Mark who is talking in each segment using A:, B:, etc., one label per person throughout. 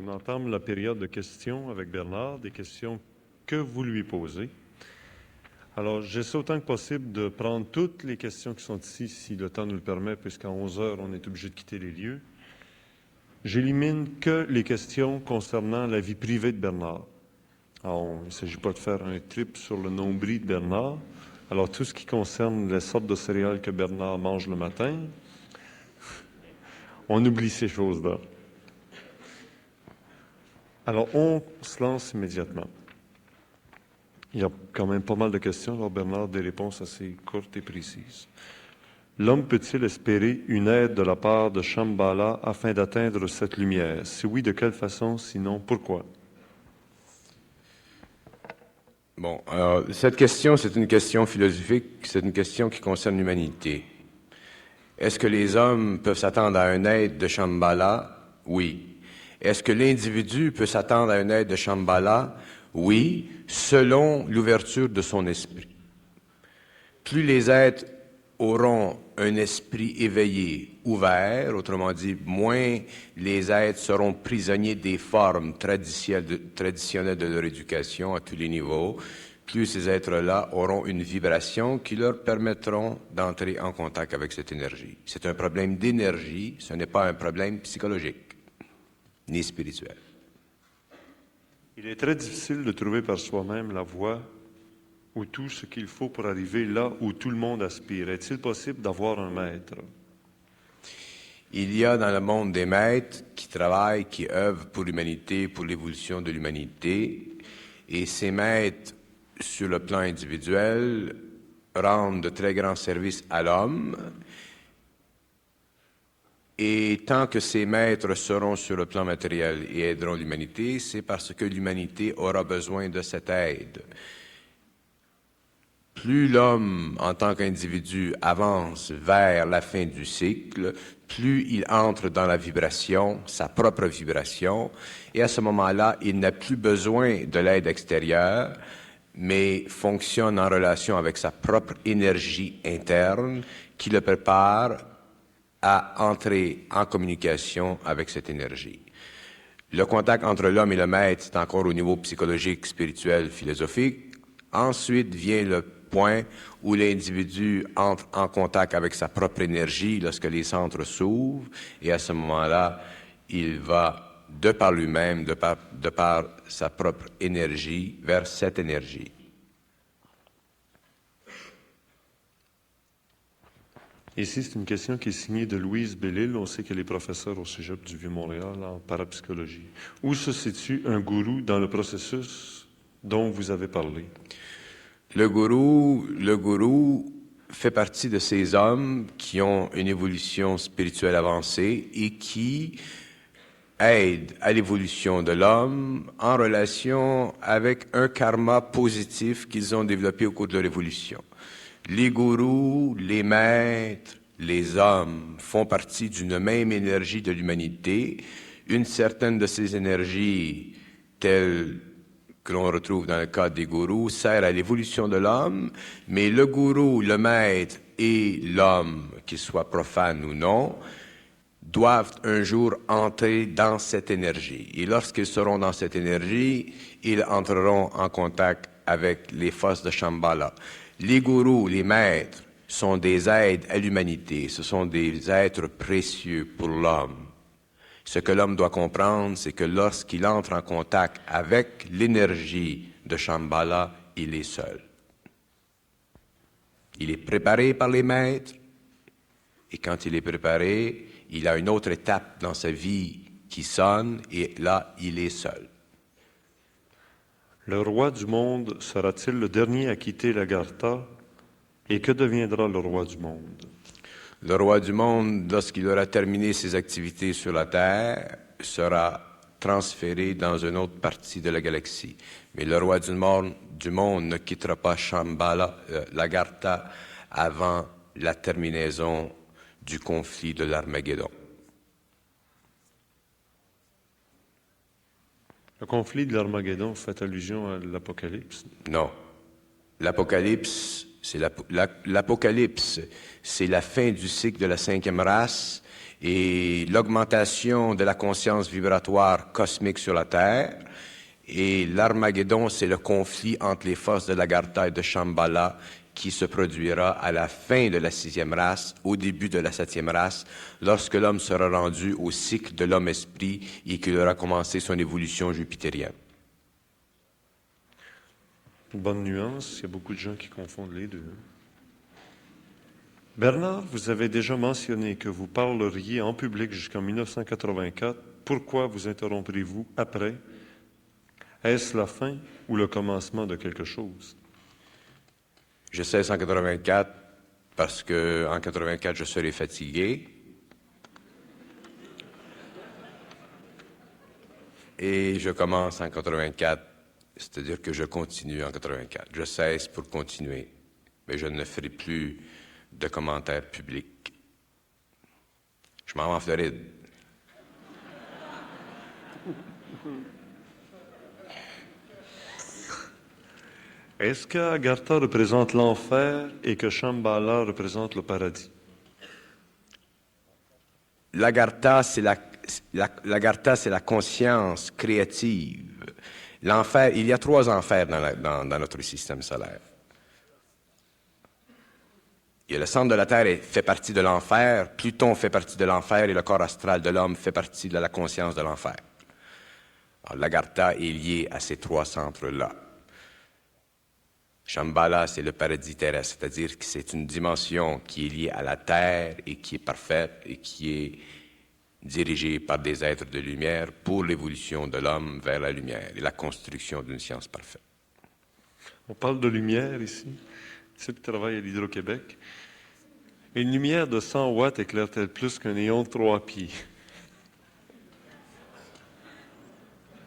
A: On entame la période de questions avec Bernard, des questions que vous lui posez. Alors, j'essaie autant que possible de prendre toutes les questions qui sont ici, si le temps nous le permet, puisqu'à 11 heures, on est obligé de quitter les lieux. J'élimine que les questions concernant la vie privée de Bernard. Alors, il ne s'agit pas de faire un trip sur le nombril de Bernard. Alors, tout ce qui concerne les sortes de céréales que Bernard mange le matin, on oublie ces choses-là. Alors, on se lance immédiatement. Il y a quand même pas mal de questions. Alors, Bernard, des réponses assez courtes et précises. L'homme peut-il espérer une aide de la part de Shambhala afin d'atteindre cette lumière? Si oui, de quelle façon? Sinon, pourquoi?
B: Bon, alors, cette question, c'est une question philosophique, c'est une question qui concerne l'humanité. Est-ce que les hommes peuvent s'attendre à une aide de Shambhala? Oui. Est-ce que l'individu peut s'attendre à une aide de Shambhala? Oui, selon l'ouverture de son esprit. Plus les êtres auront un esprit éveillé, ouvert, autrement dit, moins les êtres seront prisonniers des formes traditionnelles de leur éducation à tous les niveaux, plus ces êtres-là auront une vibration qui leur permettront d'entrer en contact avec cette énergie. C'est un problème d'énergie, ce n'est pas un problème psychologique, ni spirituel.
A: Il est très difficile de trouver par soi-même la voie ou tout ce qu'il faut pour arriver là où tout le monde aspire. Est-il possible d'avoir un maître?
B: Il y a dans le monde des maîtres qui travaillent, qui œuvrent pour l'humanité, pour l'évolution de l'humanité, et ces maîtres, sur le plan individuel, rendent de très grands services à l'homme. Et tant que ces maîtres seront sur le plan matériel et aideront l'humanité, c'est parce que l'humanité aura besoin de cette aide. Plus l'homme, en tant qu'individu, avance vers la fin du cycle, plus il entre dans la vibration, sa propre vibration, et à ce moment-là, il n'a plus besoin de l'aide extérieure, mais fonctionne en relation avec sa propre énergie interne qui le prépare à entrer en communication avec cette énergie. Le contact entre l'homme et le maître, c'est encore au niveau psychologique, spirituel, philosophique. Ensuite vient le point où l'individu entre en contact avec sa propre énergie lorsque les centres s'ouvrent, et à ce moment-là, il va, de par lui-même, de par sa propre énergie, vers cette énergie.
A: Ici, c'est une question qui est signée de Louise Bellil. On sait qu'elle est professeure au Cégep du Vieux-Montréal en parapsychologie. Où se situe un gourou dans le processus dont vous avez parlé?
B: Le gourou fait partie de ces hommes qui ont une évolution spirituelle avancée et qui aident à l'évolution de l'homme en relation avec un karma positif qu'ils ont développé au cours de leur évolution. Les gourous, les maîtres, les hommes font partie d'une même énergie de l'humanité. Une certaine de ces énergies, telles que l'on retrouve dans le cadre des gourous, sert à l'évolution de l'homme, mais le gourou, le maître et l'homme, qu'il soit profane ou non, doivent un jour entrer dans cette énergie. Et lorsqu'ils seront dans cette énergie, ils entreront en contact avec les forces de Shambhala. Les gourous, les maîtres, sont des aides à l'humanité. Ce sont des êtres précieux pour l'homme. Ce que l'homme doit comprendre, c'est que lorsqu'il entre en contact avec l'énergie de Shambhala, il est seul. Il est préparé par les maîtres, et quand il est préparé, il a une autre étape dans sa vie qui sonne, et là, il est seul.
A: Le roi du monde sera-t-il le dernier à quitter l'Agartha? Et que deviendra le roi du monde?
B: Le roi du monde, lorsqu'il aura terminé ses activités sur la Terre, sera transféré dans une autre partie de la galaxie. Mais le roi du monde ne quittera pas Shambhala, l'Agartha, avant la terminaison du conflit de l'Armageddon.
A: Le conflit de l'Armageddon fait allusion à l'Apocalypse?
B: Non. L'Apocalypse, c'est la fin du cycle de la 5e race, et l'augmentation de la conscience vibratoire cosmique sur la Terre. Et l'Armageddon, c'est le conflit entre les forces de l'Agartha et de Shambhala qui se produira à la fin de la 6e race, au début de la 7e race, lorsque l'homme sera rendu au cycle de l'homme-esprit et qu'il aura commencé son évolution jupitérienne.
A: Bonne nuance, il y a beaucoup de gens qui confondent les deux. Bernard, vous avez déjà mentionné que vous parleriez en public jusqu'en 1984. Pourquoi vous interromprez-vous après? Est-ce la fin ou le commencement de quelque chose?
B: Je cesse en 84 parce que en 84 je serai fatigué. Et je commence en 84, c'est-à-dire que je continue en 84. Je cesse pour continuer, mais je ne ferai plus de commentaires publics. Je m'en vais en Floride.
A: Est-ce qu'Agartha représente l'enfer et que Shambhala représente le paradis?
B: L'Agartha, c'est la conscience créative. L'enfer, il y a 3 enfers dans notre système solaire. Et le centre de la Terre fait partie de l'enfer, Pluton fait partie de l'enfer et le corps astral de l'homme fait partie de la conscience de l'enfer. Alors, l'Agartha est lié à ces 3 centres-là. Shambhala, c'est le paradis terrestre, c'est-à-dire que c'est une dimension qui est liée à la Terre et qui est parfaite et qui est dirigée par des êtres de lumière pour l'évolution de l'homme vers la lumière et la construction d'une science parfaite.
A: On parle de lumière ici. C'est le travail à l'Hydro-Québec. Une lumière de 100 watts éclaire-t-elle plus qu'un néon de 3 pieds?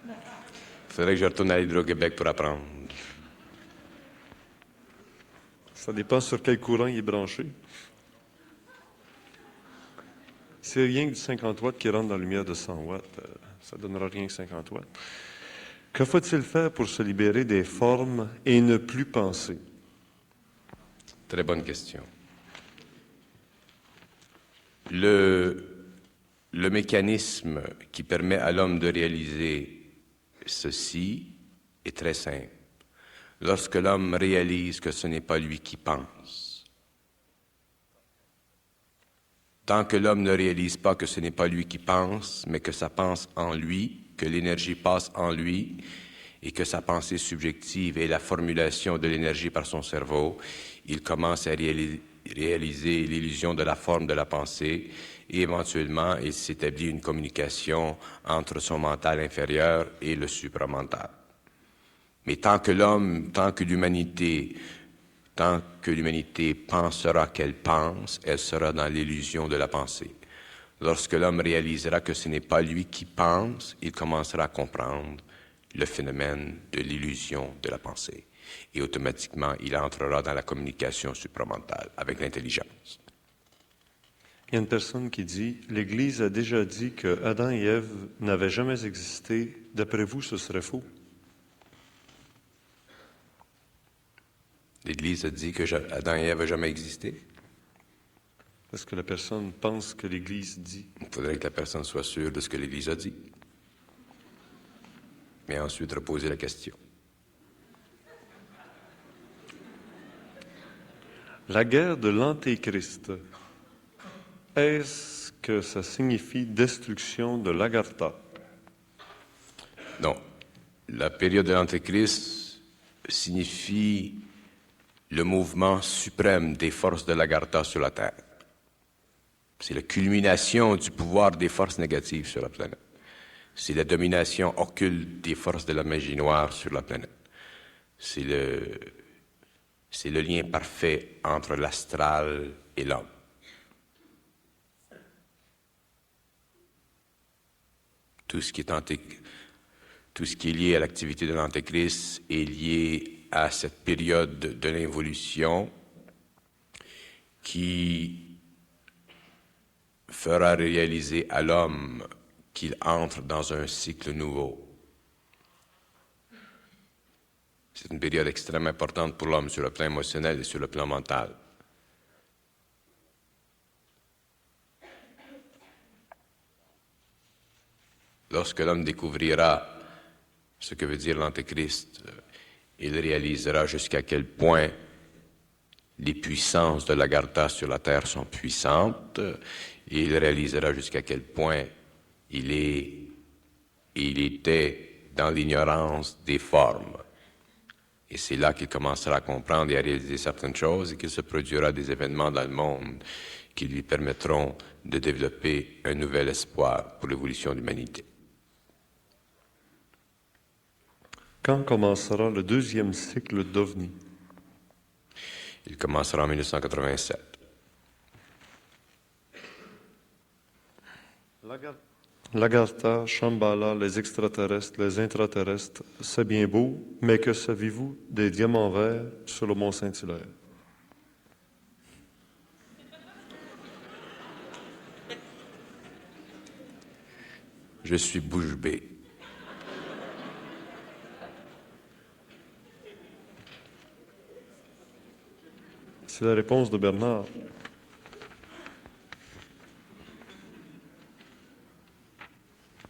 B: Il faudrait que je retourne à l'Hydro-Québec pour apprendre.
A: Ça dépend sur quel courant il est branché. C'est rien que du 50 watts qui rentre dans la lumière de 100 watts. Ça ne donnera rien que 50 watts. Que faut-il faire pour se libérer des formes et ne plus penser?
B: Très bonne question. Le mécanisme qui permet à l'homme de réaliser ceci est très simple. Lorsque l'homme réalise que ce n'est pas lui qui pense. Tant que l'homme ne réalise pas que ce n'est pas lui qui pense, mais que ça pense en lui, que l'énergie passe en lui, et que sa pensée subjective est la formulation de l'énergie par son cerveau, il commence à réaliser l'illusion de la forme de la pensée, et éventuellement, il s'établit une communication entre son mental inférieur et le supramental. Mais tant que l'humanité pensera qu'elle pense, elle sera dans l'illusion de la pensée. Lorsque l'homme réalisera que ce n'est pas lui qui pense, il commencera à comprendre le phénomène de l'illusion de la pensée. Et automatiquement, il entrera dans la communication supramentale avec l'intelligence.
A: Il y a une personne qui dit « L'Église a déjà dit que Adam et Ève n'avaient jamais existé. D'après vous, ce serait faux? »
B: L'Église a dit que Adam et Ève n'avaient jamais existé.
A: Est-ce que la personne pense que l'Église dit?
B: Il faudrait que la personne soit sûre de ce que l'Église a dit. Mais ensuite reposer la question.
A: La guerre de l'Antéchrist, est-ce que ça signifie destruction de l'Agartha?
B: Non. La période de l'Antéchrist signifie le mouvement suprême des forces de l'Agartha sur la Terre. C'est la culmination du pouvoir des forces négatives sur la planète. C'est la domination occulte des forces de la magie noire sur la planète. C'est le lien parfait entre l'astral et l'homme. Tout ce qui est lié à l'activité de l'Antéchrist est lié à cette période de l'involution qui fera réaliser à l'homme qu'il entre dans un cycle nouveau. C'est une période extrêmement importante pour l'homme sur le plan émotionnel et sur le plan mental. lorsque l'homme découvrira ce que veut dire l'Antéchrist, il réalisera jusqu'à quel point les puissances de l'Agartha sur la terre sont puissantes, et il réalisera jusqu'à quel point il était dans l'ignorance des formes. Et c'est là qu'il commencera à comprendre et à réaliser certaines choses et qu'il se produira des événements dans le monde qui lui permettront de développer un nouvel espoir pour l'évolution de l'humanité.
A: Quand commencera le deuxième cycle d'OVNI?
B: Il commencera en 1987.
A: L'Agartha, Shambhala, les extraterrestres, les intraterrestres, c'est bien beau, mais que savez-vous des diamants verts sur le mont Saint-Hilaire?
B: Je suis bouche bée.
A: C'est la réponse de Bernard.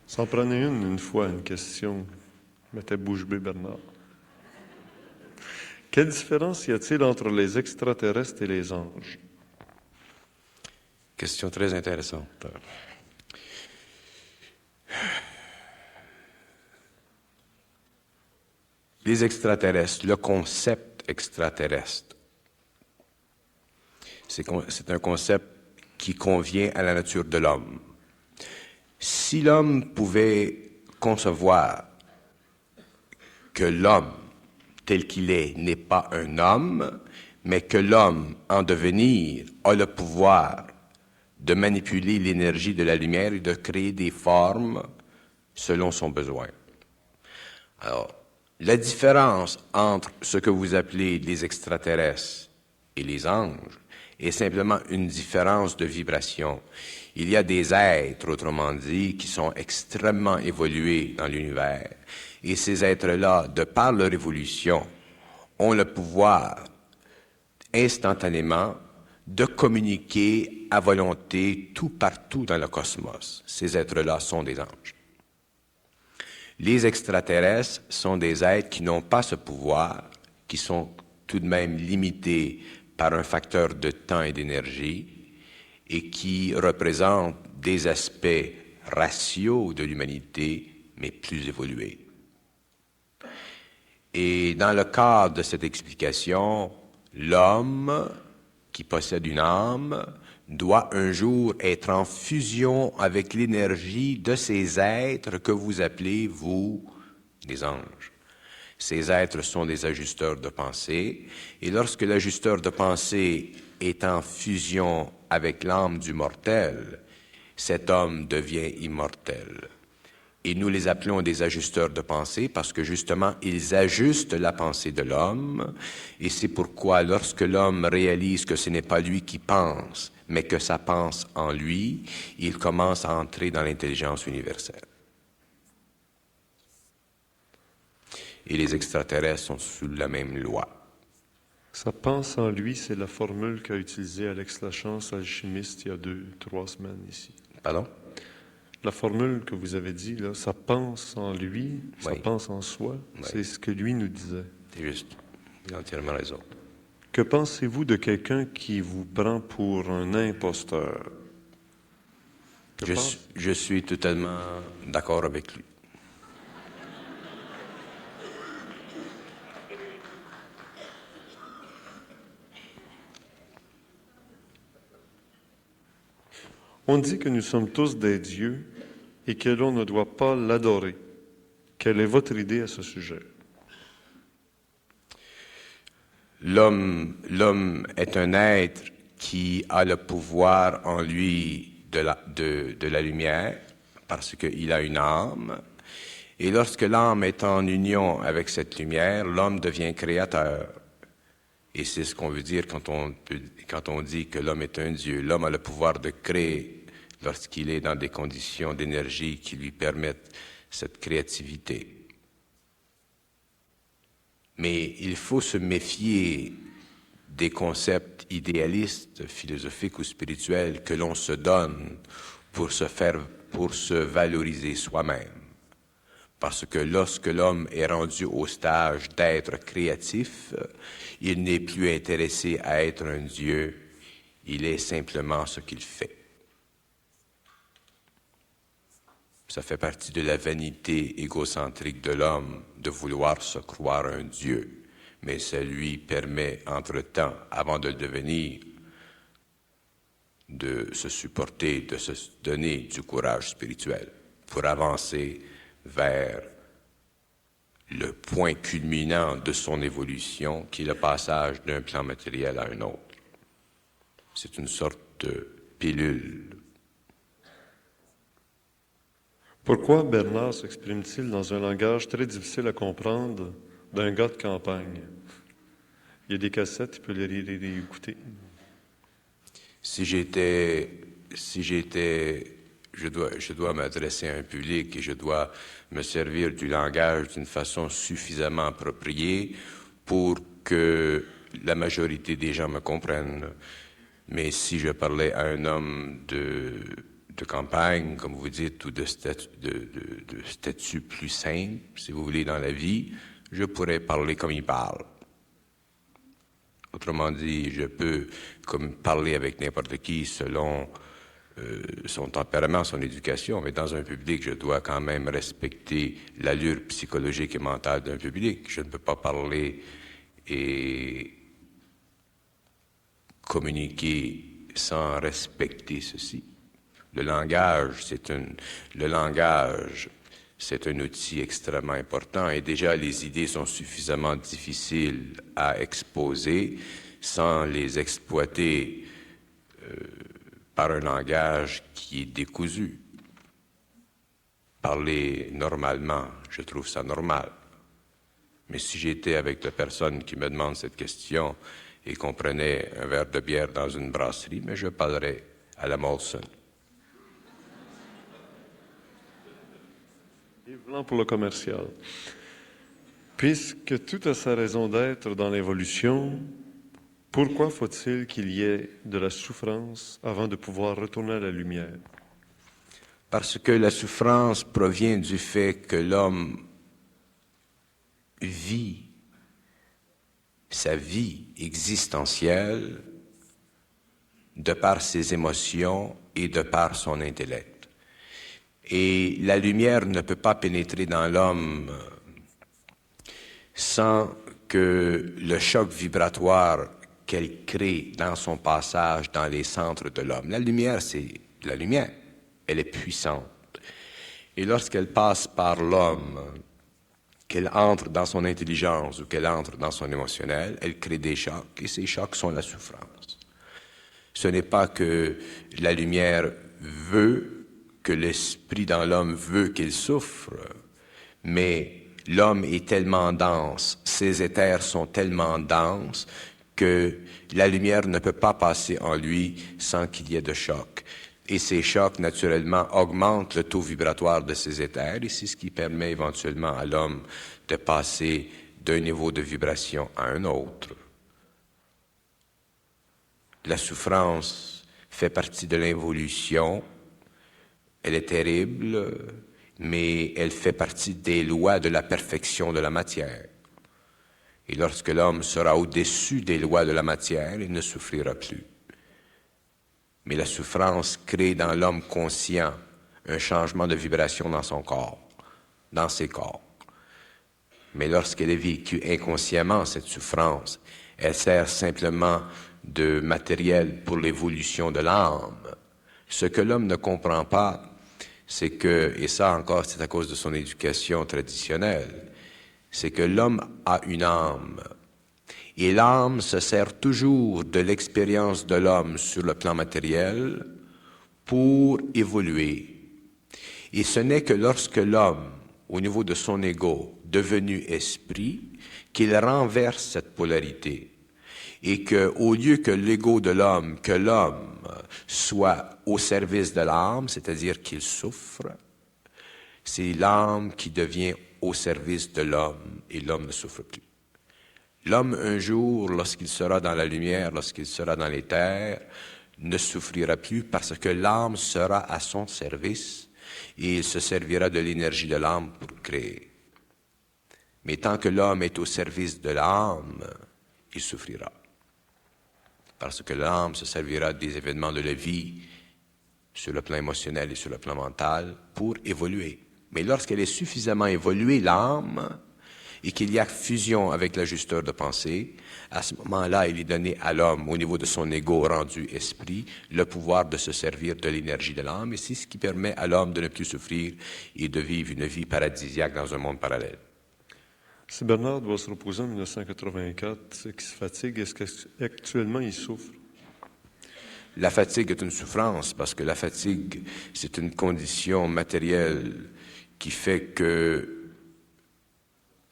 A: S'en prenez une fois, une question. Mettez bouche bée, Bernard. Quelle différence y a-t-il entre les extraterrestres et les anges?
B: Question très intéressante. Les extraterrestres, le concept extraterrestre, c'est un concept qui convient à la nature de l'homme. Si l'homme pouvait concevoir que l'homme tel qu'il est n'est pas un homme, mais que l'homme en devenir a le pouvoir de manipuler l'énergie de la lumière et de créer des formes selon son besoin. Alors, la différence entre ce que vous appelez les extraterrestres et les anges est simplement une différence de vibration. Il y a des êtres, autrement dit, qui sont extrêmement évolués dans l'univers. Et ces êtres-là, de par leur évolution, ont le pouvoir instantanément de communiquer à volonté tout partout dans le cosmos. Ces êtres-là sont des anges. Les extraterrestres sont des êtres qui n'ont pas ce pouvoir, qui sont tout de même limités par un facteur de temps et d'énergie et qui représentent des aspects raciaux de l'humanité, mais plus évolués. Et dans le cadre de cette explication, l'homme qui possède une âme doit un jour être en fusion avec l'énergie de ces êtres que vous appelez, vous, des anges. Ces êtres sont des ajusteurs de pensée, et lorsque l'ajusteur de pensée est en fusion avec l'âme du mortel, cet homme devient immortel. Et nous les appelons des ajusteurs de pensée parce que justement, ils ajustent la pensée de l'homme. Et c'est pourquoi lorsque l'homme réalise que ce n'est pas lui qui pense, mais que ça pense en lui, il commence à entrer dans l'intelligence universelle. Et les extraterrestres sont sous la même loi.
A: Ça pense en lui, c'est la formule qu'a utilisée Alex Lachance, alchimiste, il y a 2-3 semaines ici.
B: Pardon?
A: La formule que vous avez dit, là, ça pense en lui, ça
B: Oui.
A: pense en soi,
B: Oui.
A: c'est ce que lui nous disait.
B: C'est juste. Il a entièrement raison.
A: Que pensez-vous de quelqu'un qui vous prend pour un imposteur?
B: Je suis totalement d'accord avec lui.
A: On dit que nous sommes tous des dieux et que l'on ne doit pas l'adorer. Quelle est votre idée à ce sujet?
B: L'homme est un être qui a le pouvoir en lui de la lumière parce qu'il a une âme. Et lorsque l'âme est en union avec cette lumière, l'homme devient créateur. Et c'est ce qu'on veut dire quand on dit que l'homme est un Dieu. L'homme a le pouvoir de créer lorsqu'il est dans des conditions d'énergie qui lui permettent cette créativité. Mais il faut se méfier des concepts idéalistes, philosophiques ou spirituels que l'on se donne pour se valoriser soi-même. Parce que lorsque l'homme est rendu au stage d'être créatif, il n'est plus intéressé à être un Dieu, il est simplement ce qu'il fait. Ça fait partie de la vanité égocentrique de l'homme de vouloir se croire un Dieu, mais ça lui permet, entre-temps, avant de le devenir, de se supporter, de se donner du courage spirituel pour avancer vers le point culminant de son évolution, qui est le passage d'un plan matériel à un autre. C'est une sorte de pilule.
A: Pourquoi Bernard s'exprime-t-il dans un langage très difficile à comprendre d'un gars de campagne? Il y a des cassettes, il peut les réécouter.
B: Je dois m'adresser à un public et je dois me servir du langage d'une façon suffisamment appropriée pour que la majorité des gens me comprennent. Mais si je parlais à un homme de campagne, comme vous dites, ou de statut plus simple, si vous voulez, dans la vie, je pourrais parler comme il parle. Autrement dit, je peux comme parler avec n'importe qui selon son tempérament, son éducation, mais dans un public, je dois quand même respecter l'allure psychologique et mentale d'un public. Je ne peux pas parler et communiquer sans respecter ceci. Le langage, c'est un outil extrêmement important et déjà les idées sont suffisamment difficiles à exposer sans les exploiter par un langage qui est décousu. Parler normalement, je trouve ça normal. Mais si j'étais avec la personne qui me demande cette question et qu'on prenait un verre de bière dans une brasserie, mais je parlerais à la Molson.
A: Et voilà pour le commercial. Puisque tout a sa raison d'être dans l'évolution, pourquoi faut-il qu'il y ait de la souffrance avant de pouvoir retourner à la lumière?
B: Parce que la souffrance provient du fait que l'homme vit sa vie existentielle de par ses émotions et de par son intellect. Et la lumière ne peut pas pénétrer dans l'homme sans que le choc vibratoire qu'elle crée dans son passage dans les centres de l'homme. La lumière, c'est la lumière. Elle est puissante. Et lorsqu'elle passe par l'homme, qu'elle entre dans son intelligence ou qu'elle entre dans son émotionnel, elle crée des chocs, et ces chocs sont la souffrance. Ce n'est pas que la lumière veut, que l'esprit dans l'homme veut qu'il souffre, mais l'homme est tellement dense, ses éthers sont tellement denses que la lumière ne peut pas passer en lui sans qu'il y ait de choc. Et ces chocs, naturellement, augmentent le taux vibratoire de ces éthers, et c'est ce qui permet éventuellement à l'homme de passer d'un niveau de vibration à un autre. La souffrance fait partie de l'évolution. Elle est terrible, mais elle fait partie des lois de la perfection de la matière. Et lorsque l'homme sera au-dessus des lois de la matière, il ne souffrira plus. Mais la souffrance crée dans l'homme conscient un changement de vibration dans son corps, dans ses corps. Mais lorsqu'elle est vécue inconsciemment, cette souffrance, elle sert simplement de matériel pour l'évolution de l'âme. Ce que l'homme ne comprend pas, c'est que, et ça encore c'est à cause de son éducation traditionnelle, c'est que l'homme a une âme. Et l'âme se sert toujours de l'expérience de l'homme sur le plan matériel pour évoluer. Et ce n'est que lorsque l'homme, au niveau de son ego, devenu esprit, qu'il renverse cette polarité. Et qu'au lieu que l'ego de l'homme, que l'homme soit au service de l'âme, c'est-à-dire qu'il souffre, c'est l'âme qui devient au service de l'homme et l'homme ne souffre plus. L'homme, un jour, lorsqu'il sera dans la lumière, lorsqu'il sera dans les terres, ne souffrira plus parce que l'âme sera à son service et il se servira de l'énergie de l'âme pour créer. Mais tant que l'homme est au service de l'âme, il souffrira. Parce que l'âme se servira des événements de la vie sur le plan émotionnel et sur le plan mental pour évoluer. Mais lorsqu'elle est suffisamment évoluée, l'âme, et qu'il y a fusion avec l'ajusteur de pensée, à ce moment-là, il est donné à l'homme, au niveau de son ego rendu esprit, le pouvoir de se servir de l'énergie de l'âme, et c'est ce qui permet à l'homme de ne plus souffrir et de vivre une vie paradisiaque dans un monde parallèle.
A: Si Bernard doit se reposer en 1984, qui se fatigue, est-ce qu'actuellement il souffre?
B: La fatigue est une souffrance parce que la fatigue, c'est une condition matérielle qui fait que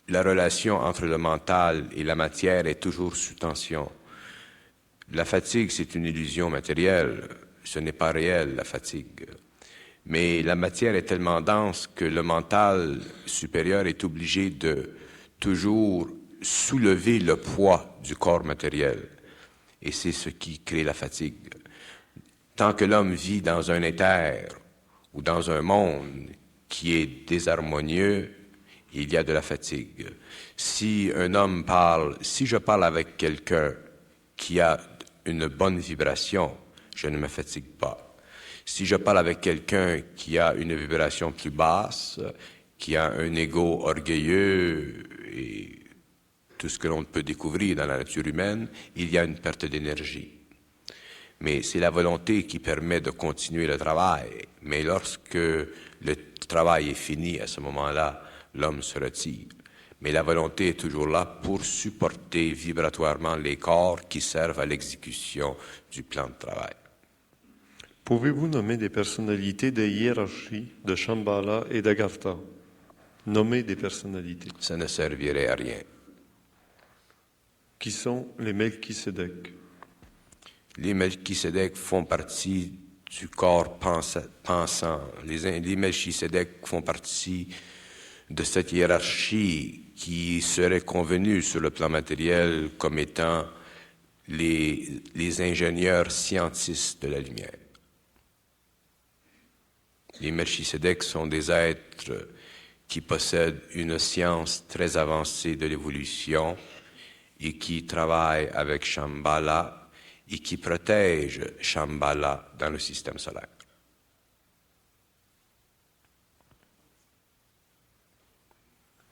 B: la relation entre le mental et la matière est toujours sous tension. La fatigue, c'est une illusion matérielle. Ce n'est pas réel, la fatigue. Mais la matière est tellement dense que le mental supérieur est obligé de toujours soulever le poids du corps matériel. Et c'est ce qui crée la fatigue. Tant que l'homme vit dans un éther ou dans un monde qui est désharmonieux, il y a de la fatigue. Si je parle avec quelqu'un qui a une bonne vibration, je ne me fatigue pas. Si je parle avec quelqu'un qui a une vibration plus basse, qui a un ego orgueilleux et tout ce que l'on peut découvrir dans la nature humaine, il y a une perte d'énergie. Mais c'est la volonté qui permet de continuer le travail. Mais lorsque le travail est fini, à ce moment-là, l'homme se retire. Mais la volonté est toujours là pour supporter vibratoirement les corps qui servent à l'exécution du plan de travail.
A: Pouvez-vous nommer des personnalités de hiérarchie de Shambhala et d'Agartha? Nommer des personnalités.
B: Ça ne servirait à rien.
A: Qui sont les Melchisédek?
B: Les Melchisédek font partie du corps pensant. Les Melchisédek font partie de cette hiérarchie qui serait convenue sur le plan matériel comme étant les ingénieurs scientistes de la lumière. Les Melchisédek sont des êtres qui possèdent une science très avancée de l'évolution et qui travaillent avec Shambhala et qui protègent Shambhala dans le système solaire.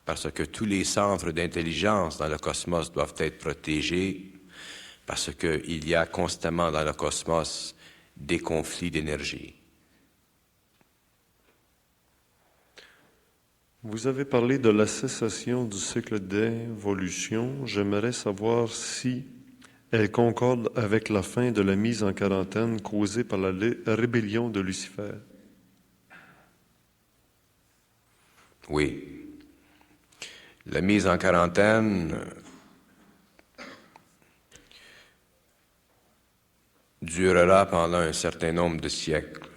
B: Parce que tous les centres d'intelligence dans le cosmos doivent être protégés, parce qu'il y a constamment dans le cosmos des conflits d'énergie.
A: Vous avez parlé de la cessation du cycle d'évolution. J'aimerais savoir si elle concorde avec la fin de la mise en quarantaine causée par la rébellion de Lucifer.
B: Oui. La mise en quarantaine durera pendant un certain nombre de siècles.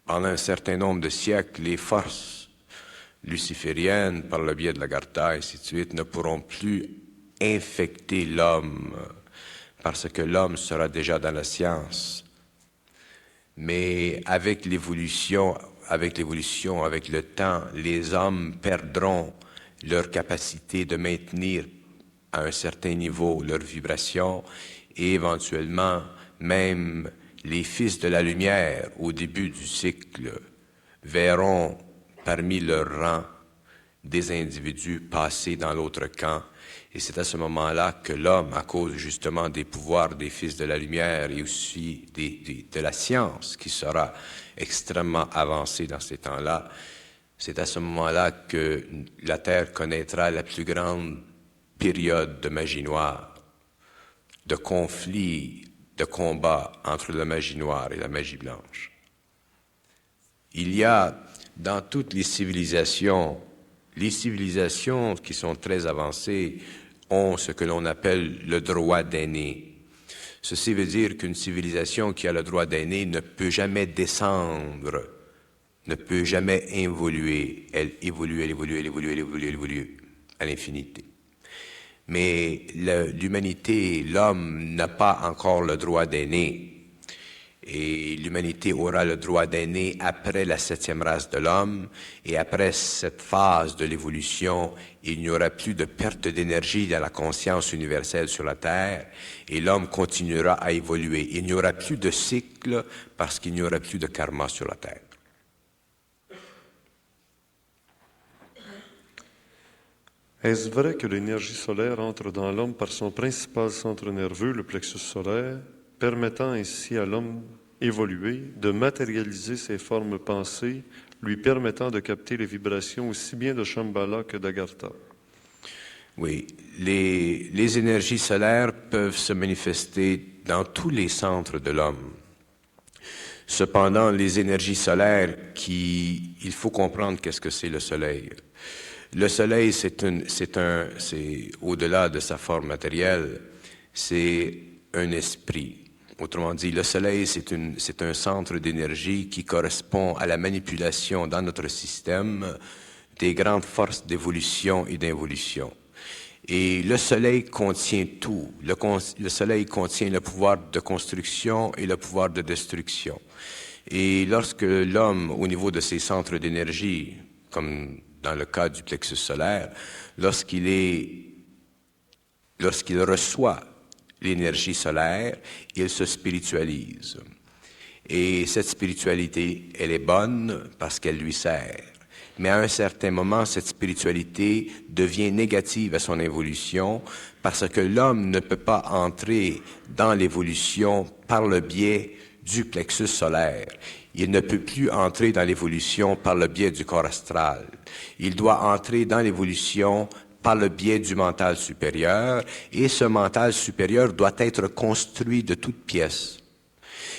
B: Pendant un certain nombre de siècles, les forces lucifériennes, par le biais de l'Agartha, et ainsi de suite, ne pourront plus infecter l'homme, parce que l'homme sera déjà dans la science. Mais avec l'évolution, avec le temps, les hommes perdront leur capacité de maintenir à un certain niveau leur vibration et éventuellement même les fils de la lumière au début du cycle verront parmi leurs rangs des individus passer dans l'autre camp. Et c'est à ce moment-là que l'homme, à cause justement des pouvoirs des fils de la lumière et aussi de la science qui sera extrêmement avancée dans ces temps-là, c'est à ce moment-là que la Terre connaîtra la plus grande période de magie noire, de conflit, de combat entre la magie noire et la magie blanche. Il y a dans toutes les civilisations qui sont très avancées ont ce que l'on appelle le droit d'aîné. Ceci veut dire qu'une civilisation qui a le droit d'aîné ne peut jamais descendre, ne peut jamais évoluer. Elle évolue à l'infinité. Mais l'humanité, l'homme n'a pas encore le droit d'aimer. Et l'humanité aura le droit d'aimer après la 7e race de l'homme. Et après cette phase de l'évolution, il n'y aura plus de perte d'énergie dans la conscience universelle sur la Terre. Et l'homme continuera à évoluer. Il n'y aura plus de cycle parce qu'il n'y aura plus de karma sur la Terre.
A: Est-ce vrai que l'énergie solaire entre dans l'homme par son principal centre nerveux, le plexus solaire, permettant ainsi à l'homme évoluer, de matérialiser ses formes pensées, lui permettant de capter les vibrations aussi bien de Shambhala que d'Agartha?
B: Oui, les énergies solaires peuvent se manifester dans tous les centres de l'homme. Cependant, les énergies solaires, il faut comprendre qu'est-ce que c'est le soleil. Le soleil, c'est au-delà de sa forme matérielle, c'est un esprit. Autrement dit, le soleil, c'est un centre d'énergie qui correspond à la manipulation dans notre système des grandes forces d'évolution et d'involution. Et le soleil contient tout. Le soleil contient le pouvoir de construction et le pouvoir de destruction. Et lorsque l'homme, au niveau de ses centres d'énergie, comme dans le cas du plexus solaire, lorsqu'il reçoit l'énergie solaire, il se spiritualise. Et cette spiritualité, elle est bonne parce qu'elle lui sert. Mais à un certain moment, cette spiritualité devient négative à son évolution parce que l'homme ne peut pas entrer dans l'évolution par le biais du plexus solaire. Il ne peut plus entrer dans l'évolution par le biais du corps astral. Il doit entrer dans l'évolution par le biais du mental supérieur, et ce mental supérieur doit être construit de toutes pièces.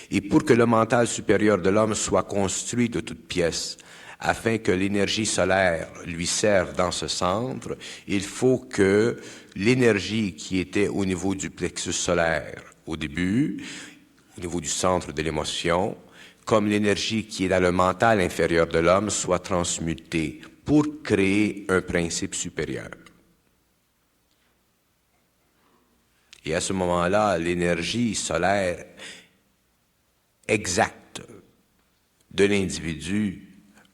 B: Et pour que le mental supérieur de l'homme soit construit de toutes pièces, afin que l'énergie solaire lui serve dans ce centre, il faut que l'énergie qui était au niveau du plexus solaire au début, au niveau du centre de l'émotion, comme l'énergie qui est dans le mental inférieur de l'homme, soit transmutée pour créer un principe supérieur. Et à ce moment-là, l'énergie solaire exacte de l'individu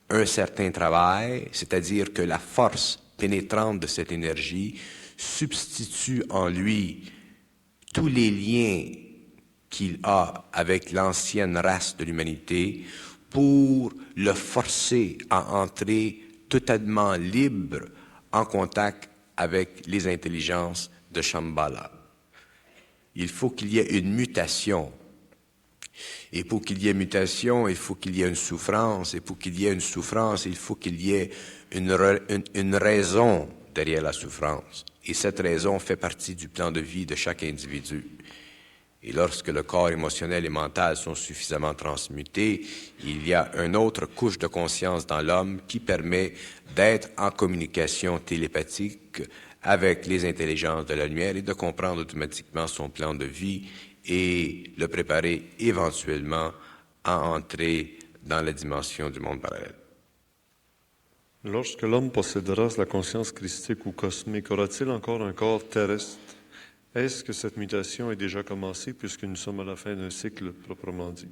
B: un certain travail, c'est-à-dire que la force pénétrante de cette énergie substitue en lui tous les liens qu'il a avec l'ancienne race de l'humanité pour le forcer à entrer totalement libre en contact avec les intelligences de Shambhala. Il faut qu'il y ait une mutation. Et pour qu'il y ait mutation, il faut qu'il y ait une souffrance. Et pour qu'il y ait une souffrance, il faut qu'il y ait une raison derrière la souffrance. Et cette raison fait partie du plan de vie de chaque individu. Et lorsque le corps émotionnel et mental sont suffisamment transmutés, il y a une autre couche de conscience dans l'homme qui permet d'être en communication télépathique avec les intelligences de la lumière et de comprendre automatiquement son plan de vie et le préparer éventuellement à entrer dans la dimension du monde parallèle.
A: Lorsque l'homme possédera la conscience christique ou cosmique, aura-t-il encore un corps terrestre? Est-ce que cette mutation est déjà commencée puisque nous sommes à la fin d'un cycle proprement dit?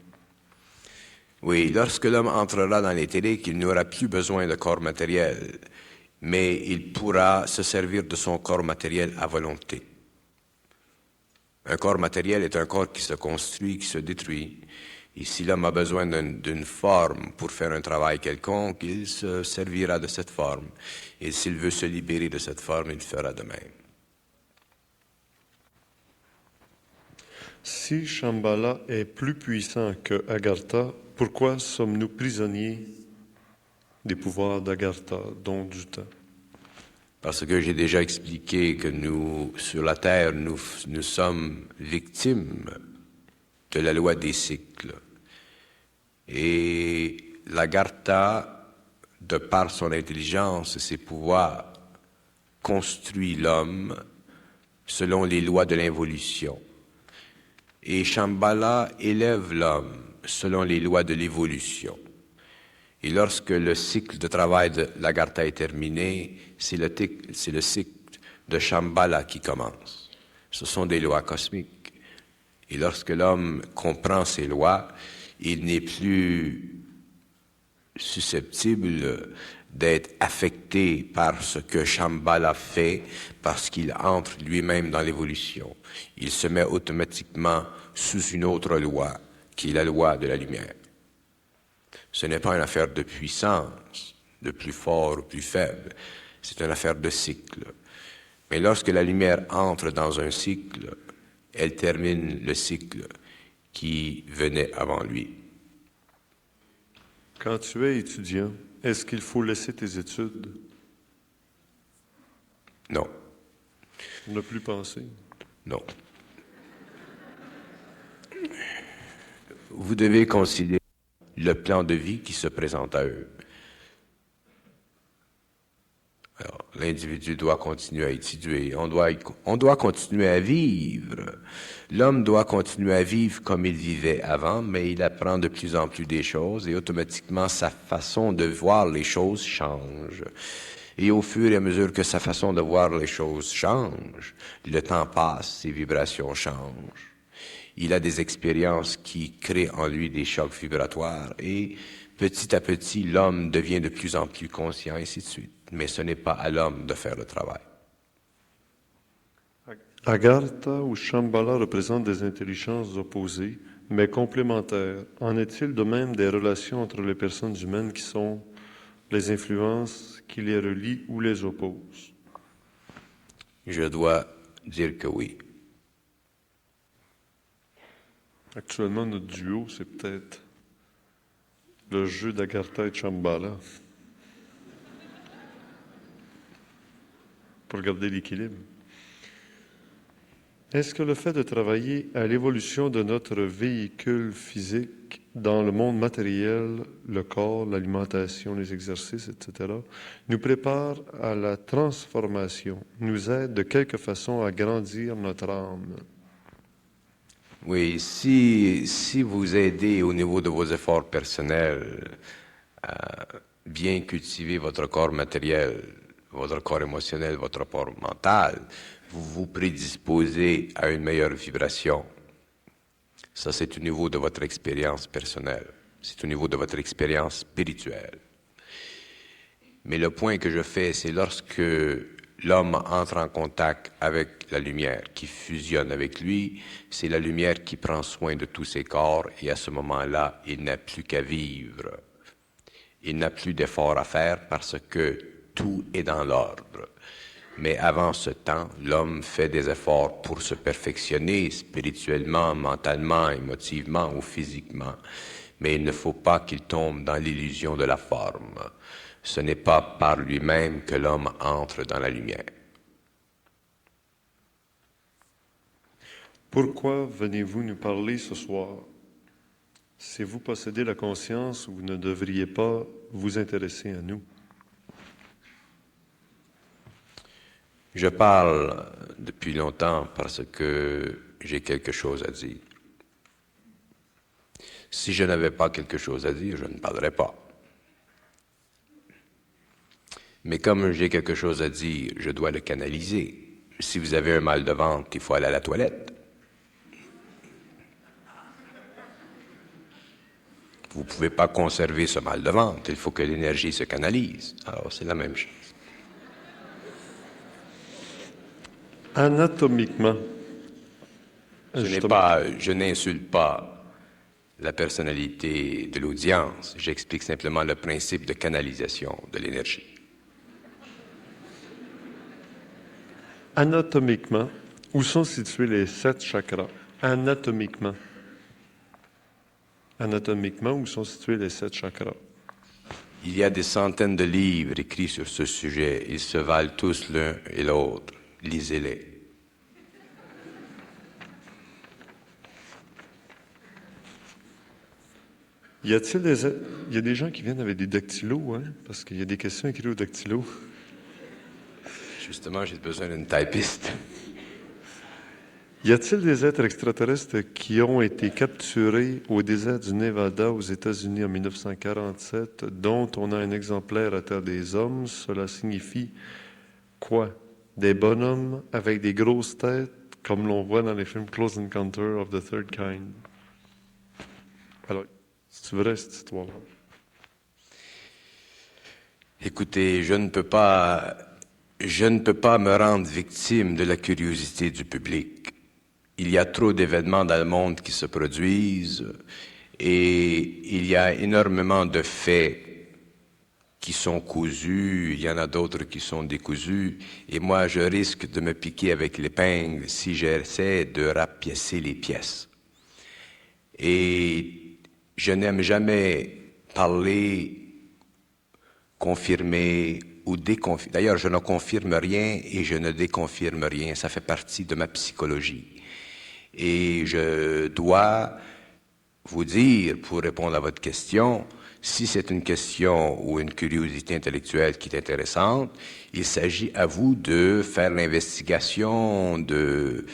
B: Oui, lorsque l'homme entrera dans l'éthérique, il n'aura plus besoin de corps matériel, mais il pourra se servir de son corps matériel à volonté. Un corps matériel est un corps qui se construit, qui se détruit. Et si l'homme a besoin d'une forme pour faire un travail quelconque, il se servira de cette forme. Et s'il veut se libérer de cette forme, il fera de même.
A: Si Shambhala est plus puissant que Agartha, pourquoi sommes-nous prisonniers des pouvoirs d'Agartha, donc du temps?
B: Parce que j'ai déjà expliqué que nous, sur la Terre, nous sommes victimes de la loi des cycles. Et l'Agartha, de par son intelligence et ses pouvoirs, construit l'homme selon les lois de l'involution. Et Shambhala élève l'homme selon les lois de l'évolution. Et lorsque le cycle de travail de l'Agartha est terminé, c'est le cycle de Shambhala qui commence. Ce sont des lois cosmiques. Et lorsque l'homme comprend ces lois, il n'est plus susceptible d'être affecté par ce que Shambhala fait parce qu'il entre lui-même dans l'évolution. Il se met automatiquement sous une autre loi, qui est la loi de la lumière. Ce n'est pas une affaire de puissance, de plus fort ou plus faible, c'est une affaire de cycle. Mais lorsque la lumière entre dans un cycle, elle termine le cycle qui venait avant lui.
A: Quand tu es étudiant, est-ce qu'il faut laisser tes études?
B: Non,
A: Ne plus penser.
B: non. Vous devez considérer le plan de vie qui se présente à eux. Alors, l'individu doit continuer à étudier, on doit continuer à vivre. L'homme doit continuer à vivre comme il vivait avant, mais il apprend de plus en plus des choses et automatiquement sa façon de voir les choses change. Et au fur et à mesure que sa façon de voir les choses change, le temps passe, ses vibrations changent. Il a des expériences qui créent en lui des chocs vibratoires et petit à petit, l'homme devient de plus en plus conscient, et ainsi de suite. Mais ce n'est pas à l'homme de faire le travail.
A: Agartha ou Shambhala représentent des intelligences opposées, mais complémentaires. En est-il de même des relations entre les personnes humaines qui sont les influences qui les relient ou les opposent?
B: Je dois dire que oui.
A: Actuellement, notre duo, c'est peut-être le jeu d'Agartha et de Shambhala pour garder l'équilibre. Est-ce que le fait de travailler à l'évolution de notre véhicule physique dans le monde matériel, le corps, l'alimentation, les exercices, etc., nous prépare à la transformation, nous aide de quelque façon à grandir notre âme?
B: Oui, si vous aidez au niveau de vos efforts personnels à bien cultiver votre corps matériel, votre corps émotionnel, votre corps mental, vous vous prédisposez à une meilleure vibration. Ça, c'est au niveau de votre expérience personnelle. C'est au niveau de votre expérience spirituelle. Mais le point que je fais, c'est lorsque l'homme entre en contact avec la lumière, qui fusionne avec lui, c'est la lumière qui prend soin de tous ses corps et à ce moment-là, il n'a plus qu'à vivre. Il n'a plus d'effort à faire parce que tout est dans l'ordre. Mais avant ce temps, l'homme fait des efforts pour se perfectionner spirituellement, mentalement, émotivement ou physiquement. Mais il ne faut pas qu'il tombe dans l'illusion de la forme. Ce n'est pas par lui-même que l'homme entre dans la lumière.
A: Pourquoi venez-vous nous parler ce soir? Si vous possédez la conscience, vous ne devriez pas vous intéresser à nous.
B: Je parle depuis longtemps parce que j'ai quelque chose à dire. Si je n'avais pas quelque chose à dire, je ne parlerais pas. Mais comme j'ai quelque chose à dire, je dois le canaliser. Si vous avez un mal de ventre, il faut aller à la toilette. Vous ne pouvez pas conserver ce mal de ventre, il faut que l'énergie se canalise. Alors, c'est la même chose.
A: Anatomiquement,
B: Je n'insulte pas la personnalité de l'audience, j'explique simplement le principe de canalisation de l'énergie.
A: Anatomiquement, où sont situés les 7 chakras? Anatomiquement. Anatomiquement, où sont situés les 7 chakras?
B: Il y a des centaines de livres écrits sur ce sujet. Ils se valent tous l'un et l'autre. Lisez-les.
A: Il y a des gens qui viennent avec des dactylos, hein? Parce qu'il y a des questions écrites au dactylo.
B: Justement, j'ai besoin d'une typiste.
A: Y a-t-il des êtres extraterrestres qui ont été capturés au désert du Nevada aux États-Unis en 1947, dont on a un exemplaire à Terre des Hommes? Cela signifie quoi? des bonhommes avec des grosses têtes, comme l'on voit dans les films Close Encounter of the Third Kind. Alors, c'est vrai cette histoire-là?
B: Écoutez, je ne peux pas me rendre victime de la curiosité du public. Il y a trop d'événements dans le monde qui se produisent et il y a énormément de faits qui sont cousus, il y en a d'autres qui sont décousus, et moi je risque de me piquer avec l'épingle si j'essaie de rapiécer les pièces. Et je n'aime jamais parler, confirmer ou déconfirmer. D'ailleurs, je ne confirme rien et je ne déconfirme rien. Ça fait partie de ma psychologie. Et je dois vous dire, pour répondre à votre question, si c'est une question ou une curiosité intellectuelle qui est intéressante, il s'agit à vous de faire l'investigation, de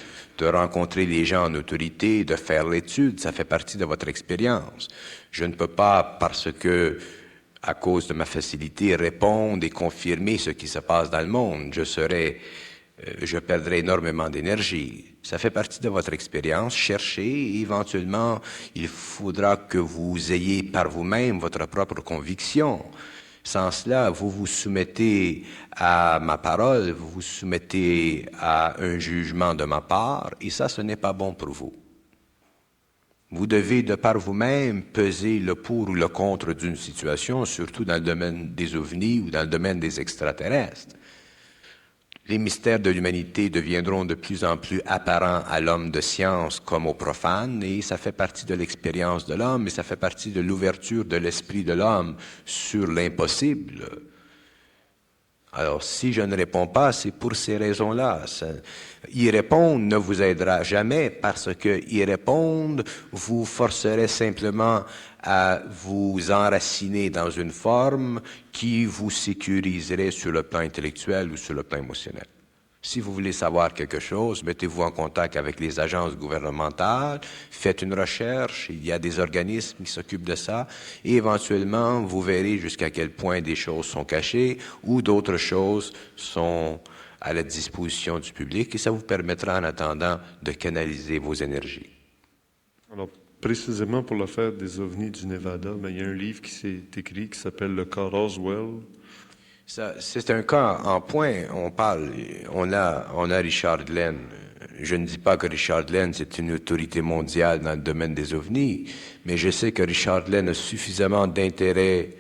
B: rencontrer les gens en autorité, de faire l'étude. Ça fait partie de votre expérience. Je ne peux pas, parce que, à cause de ma facilité, répondre et confirmer ce qui se passe dans le monde. Je perdrais énormément d'énergie. Ça fait partie de votre expérience. Cherchez et éventuellement, il faudra que vous ayez par vous-même votre propre conviction. Sans cela, vous vous soumettez à ma parole, vous vous soumettez à un jugement de ma part, et ça, ce n'est pas bon pour vous. Vous devez, de par vous-même, peser le pour ou le contre d'une situation, surtout dans le domaine des ovnis ou dans le domaine des extraterrestres. Les mystères de l'humanité deviendront de plus en plus apparents à l'homme de science comme au profane, et ça fait partie de l'expérience de l'homme, et ça fait partie de l'ouverture de l'esprit de l'homme sur l'impossible. Alors, si je ne réponds pas, c'est pour ces raisons-là. Y répondre ne vous aidera jamais parce que y répondre vous forcerait simplement à vous enraciner dans une forme qui vous sécuriserait sur le plan intellectuel ou sur le plan émotionnel. Si vous voulez savoir quelque chose, mettez-vous en contact avec les agences gouvernementales, faites une recherche, il y a des organismes qui s'occupent de ça, et éventuellement, vous verrez jusqu'à quel point des choses sont cachées ou d'autres choses sont à la disposition du public, et ça vous permettra en attendant de canaliser vos énergies.
A: Alors, précisément pour l'affaire des ovnis du Nevada, il y a un livre qui s'est écrit qui s'appelle Le cas Roswell.
B: C'est un cas en point. On a Richard Glenn. Je ne dis pas que Richard Glenn, c'est une autorité mondiale dans le domaine des ovnis, mais je sais que Richard Glenn a suffisamment d'intérêt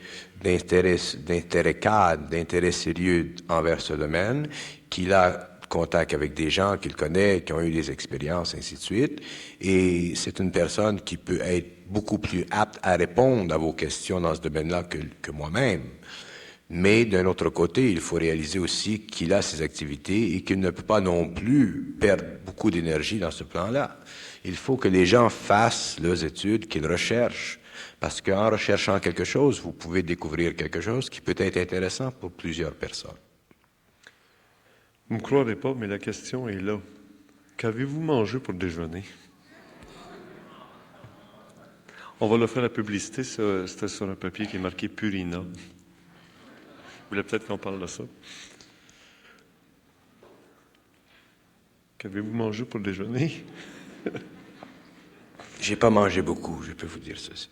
B: cadre, d'intérêt sérieux envers ce domaine, qu'il a contact avec des gens qu'il connaît, qui ont eu des expériences, ainsi de suite. Et c'est une personne qui peut être beaucoup plus apte à répondre à vos questions dans ce domaine-là que moi-même. Mais d'un autre côté, il faut réaliser aussi qu'il a ses activités et qu'il ne peut pas non plus perdre beaucoup d'énergie dans ce plan-là. Il faut que les gens fassent leurs études, qu'ils recherchent, parce qu'en recherchant quelque chose, vous pouvez découvrir quelque chose qui peut être intéressant pour plusieurs personnes.
A: Vous ne me croirez pas, mais la question est là. Qu'avez-vous mangé pour le déjeuner? On va leur faire la publicité, c'était sur un papier qui est marqué Purina. Vous voulez peut-être qu'on parle de ça? Qu'avez-vous mangé pour le déjeuner?
B: J'ai pas mangé beaucoup, je peux vous dire ceci.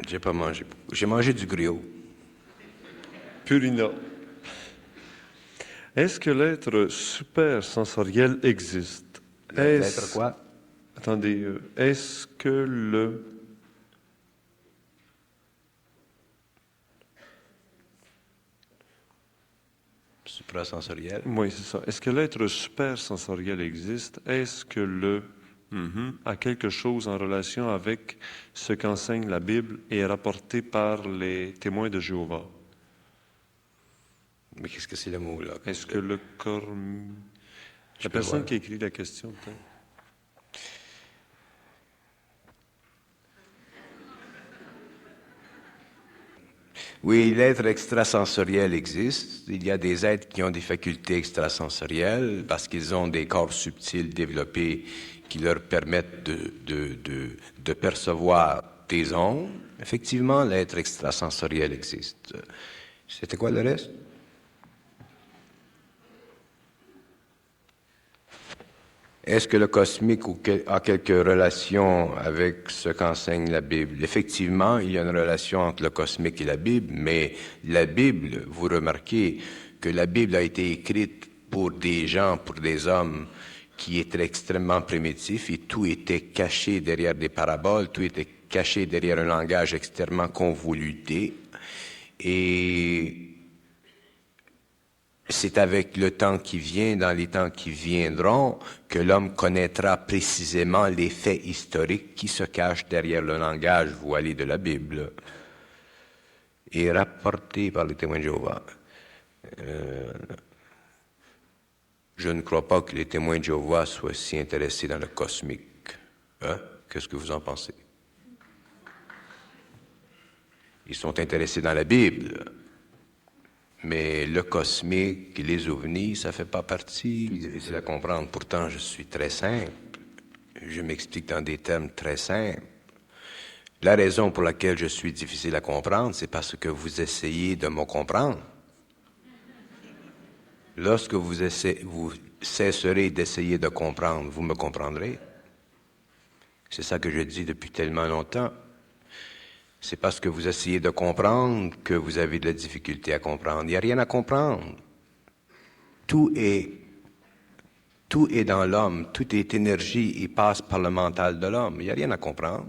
B: J'ai pas mangé beaucoup. J'ai mangé du griot.
A: Purina. Est-ce que l'être supersensoriel existe?
B: L'être quoi?
A: Attendez, est-ce que le...
B: Suprasensoriel.
A: Oui, c'est ça. Est-ce que l'être supersensoriel existe? Est-ce que le a quelque chose en relation avec ce qu'enseigne la Bible et est rapporté par les témoins de Jéhovah?
B: Mais qu'est-ce que c'est le mot, là?
A: Est-ce que le corps... La personne qui a écrit la question, peut-être.
B: Oui, l'être extrasensoriel existe. Il y a des êtres qui ont des facultés extrasensorielles parce qu'ils ont des corps subtils développés qui leur permettent de percevoir des ondes. Effectivement, l'être extrasensoriel existe. C'était quoi le reste? Est-ce que le cosmique a quelques relations avec ce qu'enseigne la Bible? Effectivement, il y a une relation entre le cosmique et la Bible, mais la Bible, vous remarquez que la Bible a été écrite pour des gens, pour des hommes qui étaient extrêmement primitifs et tout était caché derrière des paraboles, tout était caché derrière un langage extrêmement convoluté. Et c'est avec le temps qui vient, dans les temps qui viendront, que l'homme connaîtra précisément les faits historiques qui se cachent derrière le langage voilé de la Bible et rapporté par les témoins de Jéhovah. Je ne crois pas que les témoins de Jéhovah soient si intéressés dans le cosmique. Hein? Qu'est-ce que vous en pensez? Ils sont intéressés dans la Bible. Mais le cosmique, les ovnis, ça fait pas partie. C'est difficile à comprendre. Pourtant, je suis très simple. Je m'explique dans des termes très simples. La raison pour laquelle je suis difficile à comprendre, c'est parce que vous essayez de me comprendre. Lorsque vous cesserez d'essayer de comprendre, vous me comprendrez. C'est ça que je dis depuis tellement longtemps. C'est parce que vous essayez de comprendre que vous avez de la difficulté à comprendre. Il n'y a rien à comprendre. Tout est dans l'homme, tout est énergie et passe par le mental de l'homme. Il n'y a rien à comprendre.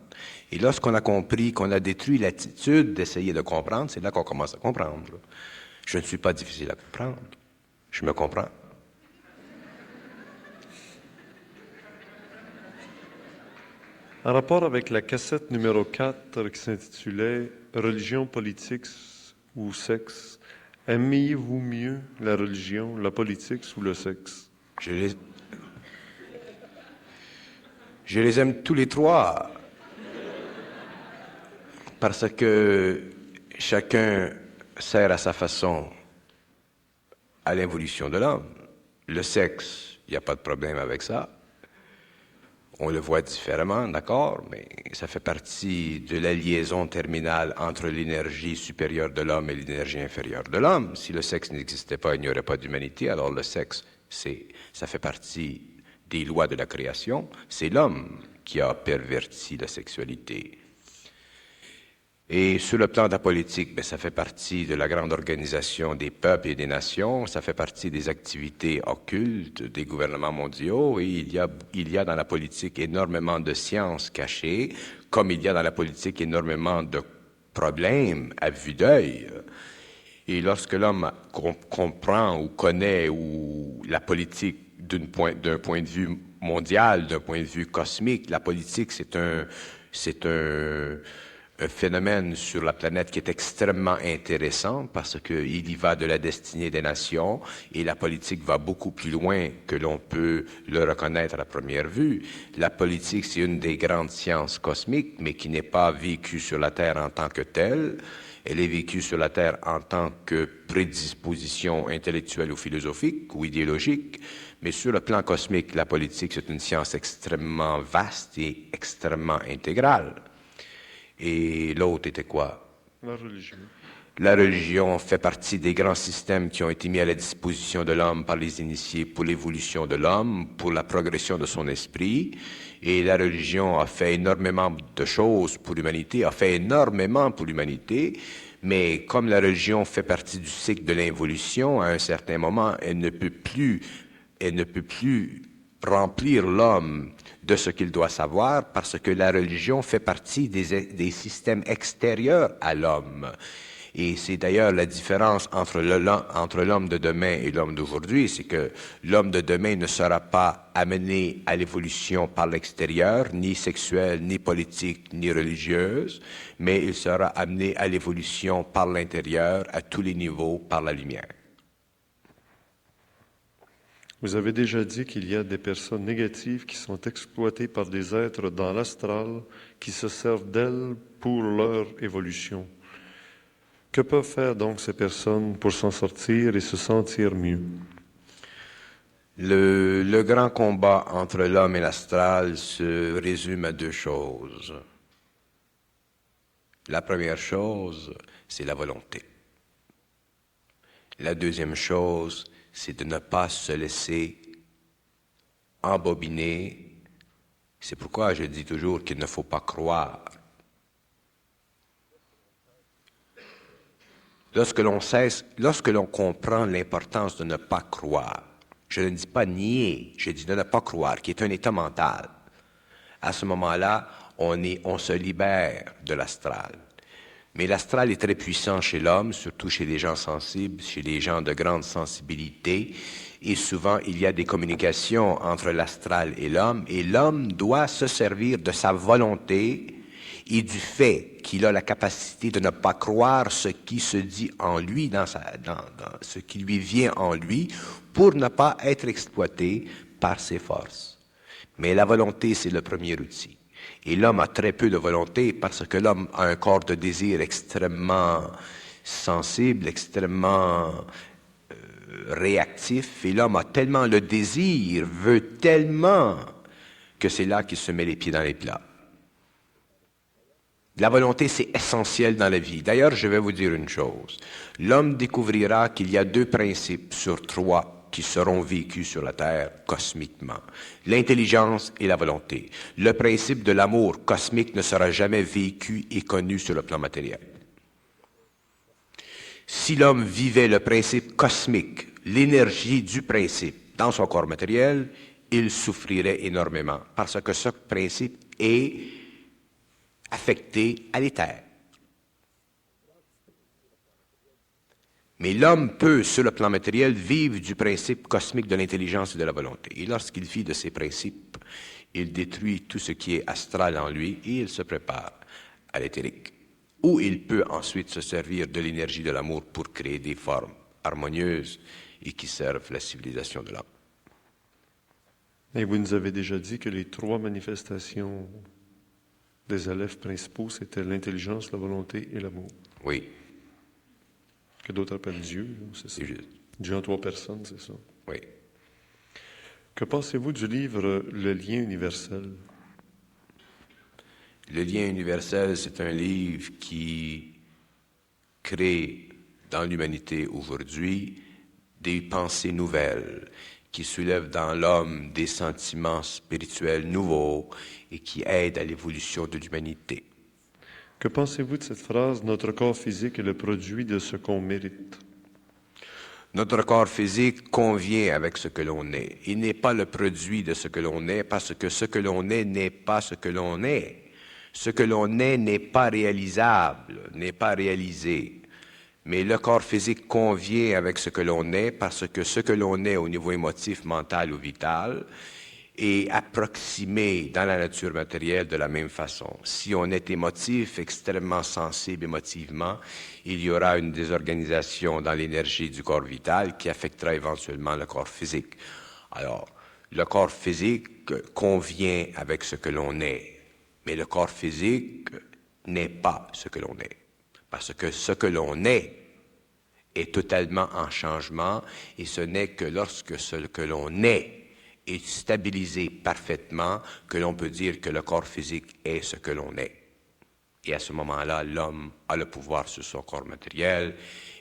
B: Et lorsqu'on a compris, qu'on a détruit l'attitude d'essayer de comprendre, c'est là qu'on commence à comprendre. Je ne suis pas difficile à comprendre. Je me comprends.
A: En rapport avec la cassette numéro 4 qui s'intitulait « Religion, politique ou sexe », aimez-vous mieux la religion, la politique ou le sexe?
B: Je les aime tous les trois. Parce que chacun sert à sa façon à l'évolution de l'homme. Le sexe, il n'y a pas de problème avec ça. On le voit différemment, d'accord, mais ça fait partie de la liaison terminale entre l'énergie supérieure de l'homme et l'énergie inférieure de l'homme. Si le sexe n'existait pas, il n'y aurait pas d'humanité. Alors le sexe, ça fait partie des lois de la création. C'est l'homme qui a perverti la sexualité. Et sur le plan de la politique, ça fait partie de la grande organisation des peuples et des nations, ça fait partie des activités occultes des gouvernements mondiaux, et il y a dans la politique énormément de sciences cachées, comme il y a dans la politique énormément de problèmes à vue d'œil. Et lorsque l'homme comprend ou connaît ou la politique d'un point de vue mondial, d'un point de vue cosmique, la politique, c'est un phénomène sur la planète qui est extrêmement intéressant parce qu'il y va de la destinée des nations et la politique va beaucoup plus loin que l'on peut le reconnaître à première vue. La politique, c'est une des grandes sciences cosmiques, mais qui n'est pas vécue sur la Terre en tant que telle. Elle est vécue sur la Terre en tant que prédisposition intellectuelle ou philosophique ou idéologique. Mais sur le plan cosmique, la politique, c'est une science extrêmement vaste et extrêmement intégrale. Et l'autre était quoi?
A: La religion.
B: La religion fait partie des grands systèmes qui ont été mis à la disposition de l'homme par les initiés pour l'évolution de l'homme, pour la progression de son esprit. Et la religion a fait énormément de choses pour l'humanité, mais comme la religion fait partie du cycle de l'involution, à un certain moment, elle ne peut plus remplir l'homme de ce qu'il doit savoir parce que la religion fait partie des systèmes extérieurs à l'homme. Et c'est d'ailleurs la différence entre l'homme de demain et l'homme d'aujourd'hui, c'est que l'homme de demain ne sera pas amené à l'évolution par l'extérieur, ni sexuelle, ni politique, ni religieuse, mais il sera amené à l'évolution par l'intérieur, à tous les niveaux, par la lumière.
A: Vous avez déjà dit qu'il y a des personnes négatives qui sont exploitées par des êtres dans l'astral qui se servent d'elles pour leur évolution. Que peuvent faire donc ces personnes pour s'en sortir et se sentir mieux?
B: Le grand combat entre l'homme et l'astral se résume à deux choses. La première chose, c'est la volonté. La deuxième chose, c'est de ne pas se laisser embobinés. C'est pourquoi je dis toujours qu'il ne faut pas croire. Lorsque l'on comprend l'importance de ne pas croire, je ne dis pas nier, je dis de ne pas croire, qui est un état mental. À ce moment-là, on se libère de l'astral. Mais l'astral est très puissant chez l'homme, surtout chez les gens sensibles, chez les gens de grande sensibilité. Et souvent, il y a des communications entre l'astral et l'homme doit se servir de sa volonté et du fait qu'il a la capacité de ne pas croire ce qui se dit en lui, dans ce qui lui vient en lui, pour ne pas être exploité par ses forces. Mais la volonté, c'est le premier outil. Et l'homme a très peu de volonté parce que l'homme a un corps de désir extrêmement sensible, extrêmement réactif. Et l'homme a tellement le désir, veut tellement, que c'est là qu'il se met les pieds dans les plats. La volonté, c'est essentiel dans la vie. D'ailleurs, je vais vous dire une chose. L'homme découvrira qu'il y a 2 principes sur 3 qui seront vécus sur la Terre cosmiquement. L'intelligence et la volonté. Le principe de l'amour cosmique ne sera jamais vécu et connu sur le plan matériel. Si l'homme vivait le principe cosmique, l'énergie du principe dans son corps matériel, il souffrirait énormément parce que ce principe est affecté à l'éther. Mais l'homme peut, sur le plan matériel, vivre du principe cosmique de l'intelligence et de la volonté. Et lorsqu'il vit de ces principes, il détruit tout ce qui est astral en lui et il se prépare à l'éthérique. Où il peut ensuite se servir de l'énergie de l'amour pour créer des formes harmonieuses et qui servent la civilisation de l'homme.
A: Et vous nous avez déjà dit que les 3 manifestations des élèves principaux, c'était l'intelligence, la volonté et l'amour.
B: Oui.
A: Que d'autres appellent Dieu, c'est ça.
B: C'est juste.
A: Dieu en 3 personnes, c'est ça.
B: Oui.
A: Que pensez-vous du livre Le lien universel?
B: Le lien universel, c'est un livre qui crée dans l'humanité aujourd'hui des pensées nouvelles, qui soulèvent dans l'homme des sentiments spirituels nouveaux et qui aident à l'évolution de l'humanité.
A: Que pensez-vous de cette phrase « Notre corps physique est le produit de ce qu'on mérite » ?
B: Notre corps physique convient avec ce que l'on est. Il n'est pas le produit de ce que l'on est parce que ce que l'on est n'est pas ce que l'on est. Ce que l'on est n'est pas réalisable, n'est pas réalisé. Mais le corps physique convient avec ce que l'on est parce que ce que l'on est au niveau émotif, mental ou vital est approximé dans la nature matérielle de la même façon. Si on est émotif, extrêmement sensible émotivement, il y aura une désorganisation dans l'énergie du corps vital qui affectera éventuellement le corps physique. Alors, le corps physique convient avec ce que l'on est, mais le corps physique n'est pas ce que l'on est. Parce que ce que l'on est totalement en changement et ce n'est que lorsque ce que l'on est stabilisé parfaitement que l'on peut dire que le corps physique est ce que l'on est. Et à ce moment-là, l'homme a le pouvoir sur son corps matériel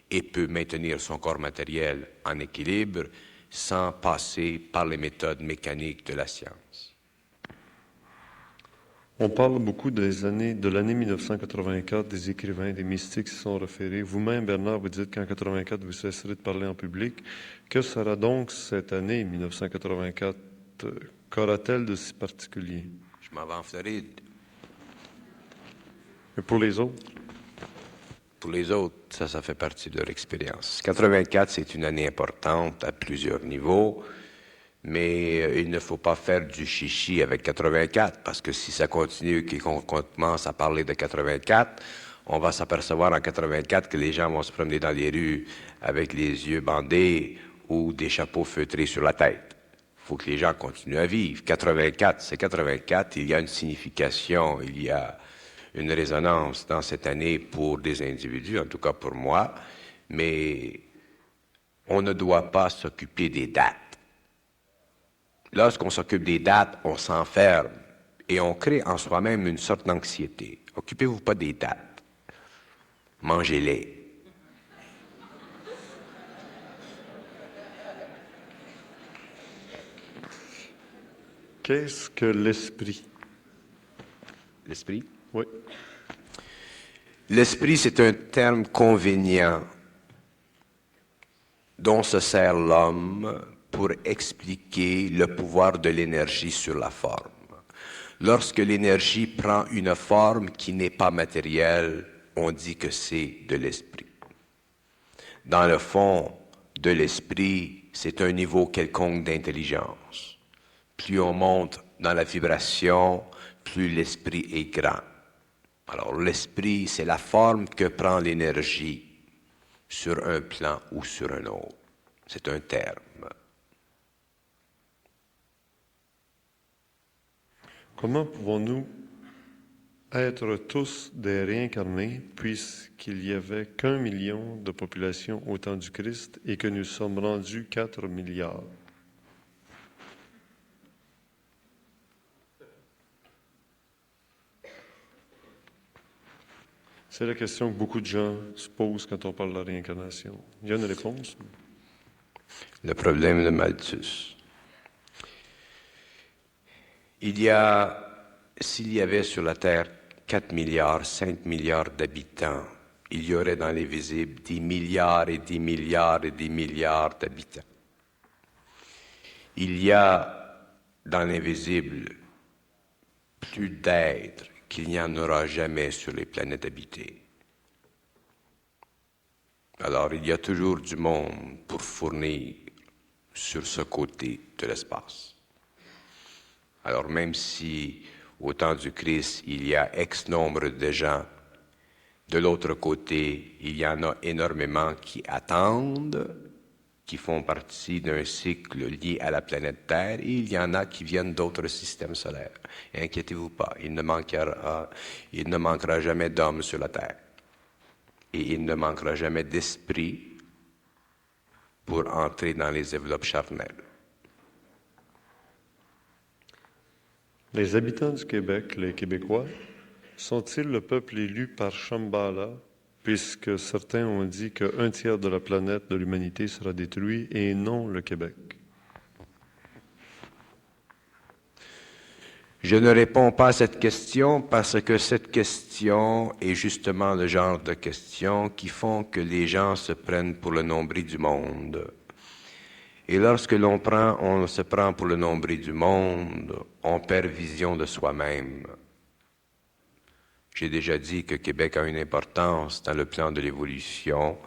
B: et peut maintenir son corps matériel en équilibre sans passer par les méthodes mécaniques de la science.
A: On parle beaucoup de l'année 1984, des écrivains, des mystiques qui sont référés. Vous-même, Bernard, vous dites qu'en 1984, vous cesserez de parler en public. Que sera donc cette année 1984? Qu'aura-t-elle de si particulier?
B: Je m'en vais en Floride.
A: Et pour les autres?
B: Pour les autres, ça fait partie de leur expérience. 84, c'est une année importante à plusieurs niveaux. Mais il ne faut pas faire du chichi avec 84, parce que si ça continue et qu'on commence à parler de 84, on va s'apercevoir en 84 que les gens vont se promener dans les rues avec les yeux bandés ou des chapeaux feutrés sur la tête. Il faut que les gens continuent à vivre. 84, c'est 84, il y a une signification, il y a une résonance dans cette année pour des individus, en tout cas pour moi, mais on ne doit pas s'occuper des dates. Lorsqu'on s'occupe des dates, on s'enferme et on crée en soi-même une sorte d'anxiété. Occupez-vous pas des dates. Mangez-les.
A: Qu'est-ce que l'esprit?
B: L'esprit?
A: Oui.
B: L'esprit, c'est un terme convenient dont se sert l'homme pour expliquer le pouvoir de l'énergie sur la forme. Lorsque l'énergie prend une forme qui n'est pas matérielle, on dit que c'est de l'esprit. Dans le fond de l'esprit, c'est un niveau quelconque d'intelligence. Plus on monte dans la vibration, plus l'esprit est grand. Alors l'esprit, c'est la forme que prend l'énergie sur un plan ou sur un autre. C'est un terme.
A: Comment pouvons-nous être tous des réincarnés puisqu'il n'y avait qu'1 million de population au temps du Christ et que nous sommes rendus 4 milliards? C'est la question que beaucoup de gens se posent quand on parle de la réincarnation. Il y a une réponse?
B: Le problème de Malthus. S'il y avait sur la Terre 4 milliards, 5 milliards d'habitants, il y aurait dans les visibles des milliards et des milliards et des milliards d'habitants. Il y a dans l'invisible plus d'êtres qu'il n'y en aura jamais sur les planètes habitées. Alors il y a toujours du monde pour fournir sur ce côté de l'espace. Alors même si au temps du Christ, il y a X nombre de gens, de l'autre côté, il y en a énormément qui attendent, qui font partie d'un cycle lié à la planète Terre, et il y en a qui viennent d'autres systèmes solaires. Et inquiétez-vous pas, il ne manquera jamais d'hommes sur la Terre. Et il ne manquera jamais d'esprit pour entrer dans les enveloppes charnelles.
A: Les habitants du Québec, les Québécois, sont-ils le peuple élu par Shambhala, puisque certains ont dit qu'un tiers de la planète de l'humanité sera détruit et non le Québec?
B: Je ne réponds pas à cette question parce que cette question est justement le genre de question qui font que les gens se prennent pour le nombril du monde. Et lorsque on se prend pour le nombril du monde, on perd vision de soi-même. J'ai déjà dit que Québec a une importance dans le plan de l'évolution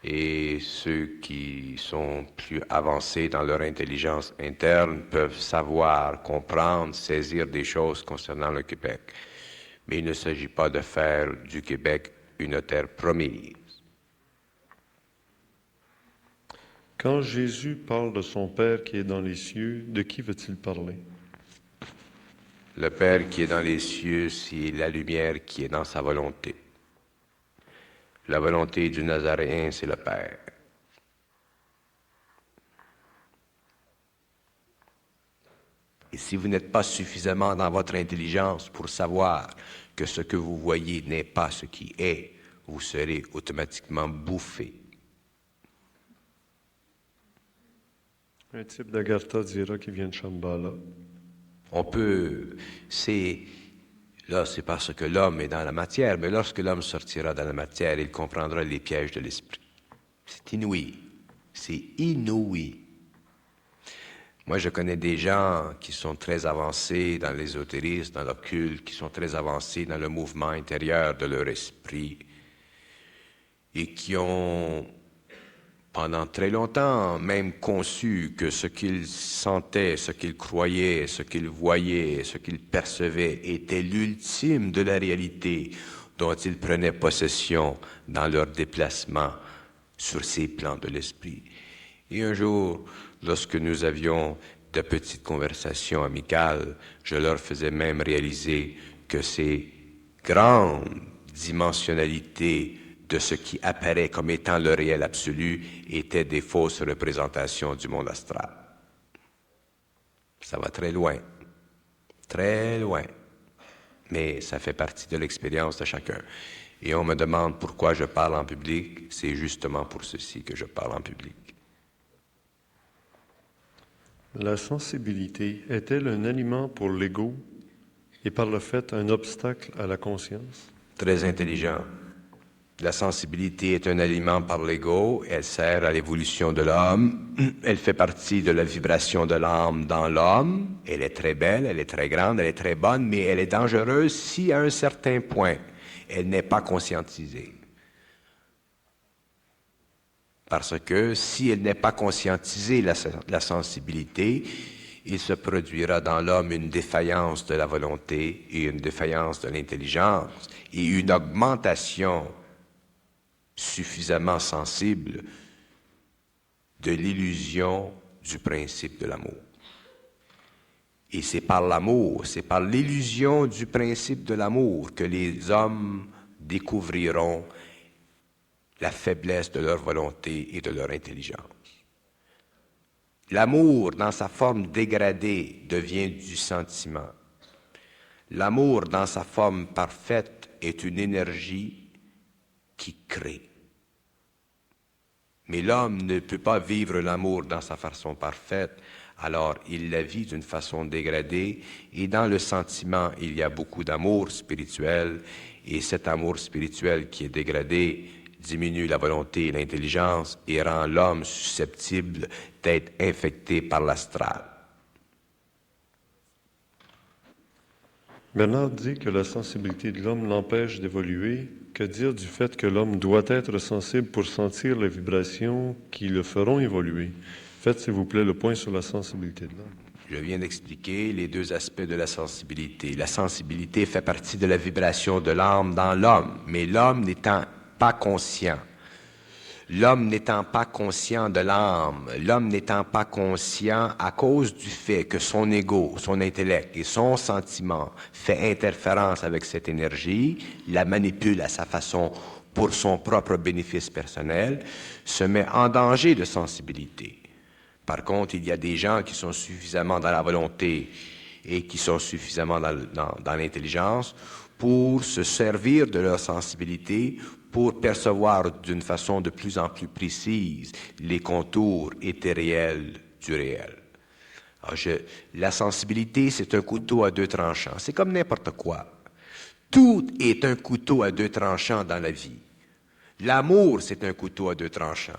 B: et ceux qui sont plus avancés dans leur intelligence interne peuvent savoir, comprendre, saisir des choses concernant le Québec. Mais il ne s'agit pas de faire du Québec une terre promise.
A: Quand Jésus parle de son Père qui est dans les cieux, de qui veut-il parler?
B: Le Père qui est dans les cieux, c'est la lumière qui est dans sa volonté. La volonté du Nazaréen, c'est le Père. Et si vous n'êtes pas suffisamment dans votre intelligence pour savoir que ce que vous voyez n'est pas ce qui est, vous serez automatiquement bouffé.
A: Un type d'Agartha dira qui vient de Shambhala.
B: Là, c'est parce que l'homme est dans la matière, mais lorsque l'homme sortira dans la matière, il comprendra les pièges de l'esprit. C'est inouï. C'est inouï. Moi, je connais des gens qui sont très avancés dans l'ésotérisme, dans l'occulte, qui sont très avancés dans le mouvement intérieur de leur esprit et qui ont, pendant très longtemps, même conçu que ce qu'ils sentaient, ce qu'ils croyaient, ce qu'ils voyaient, ce qu'ils percevaient était l'ultime de la réalité dont ils prenaient possession dans leur déplacement sur ces plans de l'esprit. Et un jour, lorsque nous avions de petites conversations amicales, je leur faisais même réaliser que ces grandes dimensionnalités de ce qui apparaît comme étant le réel absolu étaient des fausses représentations du monde astral. Ça va très loin, mais ça fait partie de l'expérience de chacun. Et on me demande pourquoi je parle en public, c'est justement pour ceci que je parle en public.
A: La sensibilité est-elle un aliment pour l'ego et par le fait un obstacle à la conscience?
B: Très intelligent. La sensibilité est un aliment par l'ego, elle sert à l'évolution de l'homme, elle fait partie de la vibration de l'âme dans l'homme, elle est très belle, elle est très grande, elle est très bonne, mais elle est dangereuse si à un certain point, elle n'est pas conscientisée. Parce que si elle n'est pas conscientisée, la sensibilité, il se produira dans l'homme une défaillance de la volonté et une défaillance de l'intelligence et une augmentation suffisamment sensible de l'illusion du principe de l'amour. Et c'est par l'amour, c'est par l'illusion du principe de l'amour que les hommes découvriront la faiblesse de leur volonté et de leur intelligence. L'amour, dans sa forme dégradée, devient du sentiment. L'amour, dans sa forme parfaite, est une énergie qui crée. Mais l'homme ne peut pas vivre l'amour dans sa façon parfaite, alors il la vit d'une façon dégradée, et dans le sentiment, il y a beaucoup d'amour spirituel, et cet amour spirituel qui est dégradé diminue la volonté et l'intelligence et rend l'homme susceptible d'être infecté par l'astral.
A: Bernard dit que la sensibilité de l'homme l'empêche d'évoluer. Que dire du fait que l'homme doit être sensible pour sentir les vibrations qui le feront évoluer? Faites, s'il vous plaît, le point sur la sensibilité de l'homme.
B: Je viens d'expliquer les deux aspects de la sensibilité. La sensibilité fait partie de la vibration de l'âme dans l'homme, mais l'homme n'étant pas conscient. L'homme n'étant pas conscient de l'âme, l'homme n'étant pas conscient à cause du fait que son ego, son intellect et son sentiment fait interférence avec cette énergie, la manipule à sa façon pour son propre bénéfice personnel, se met en danger de sensibilité. Par contre, il y a des gens qui sont suffisamment dans la volonté et qui sont suffisamment dans l'intelligence pour se servir de leur sensibilité pour percevoir d'une façon de plus en plus précise les contours éthériels du réel. Alors la sensibilité, c'est un couteau à deux tranchants. C'est comme n'importe quoi. Tout est un couteau à deux tranchants dans la vie. L'amour, c'est un couteau à deux tranchants.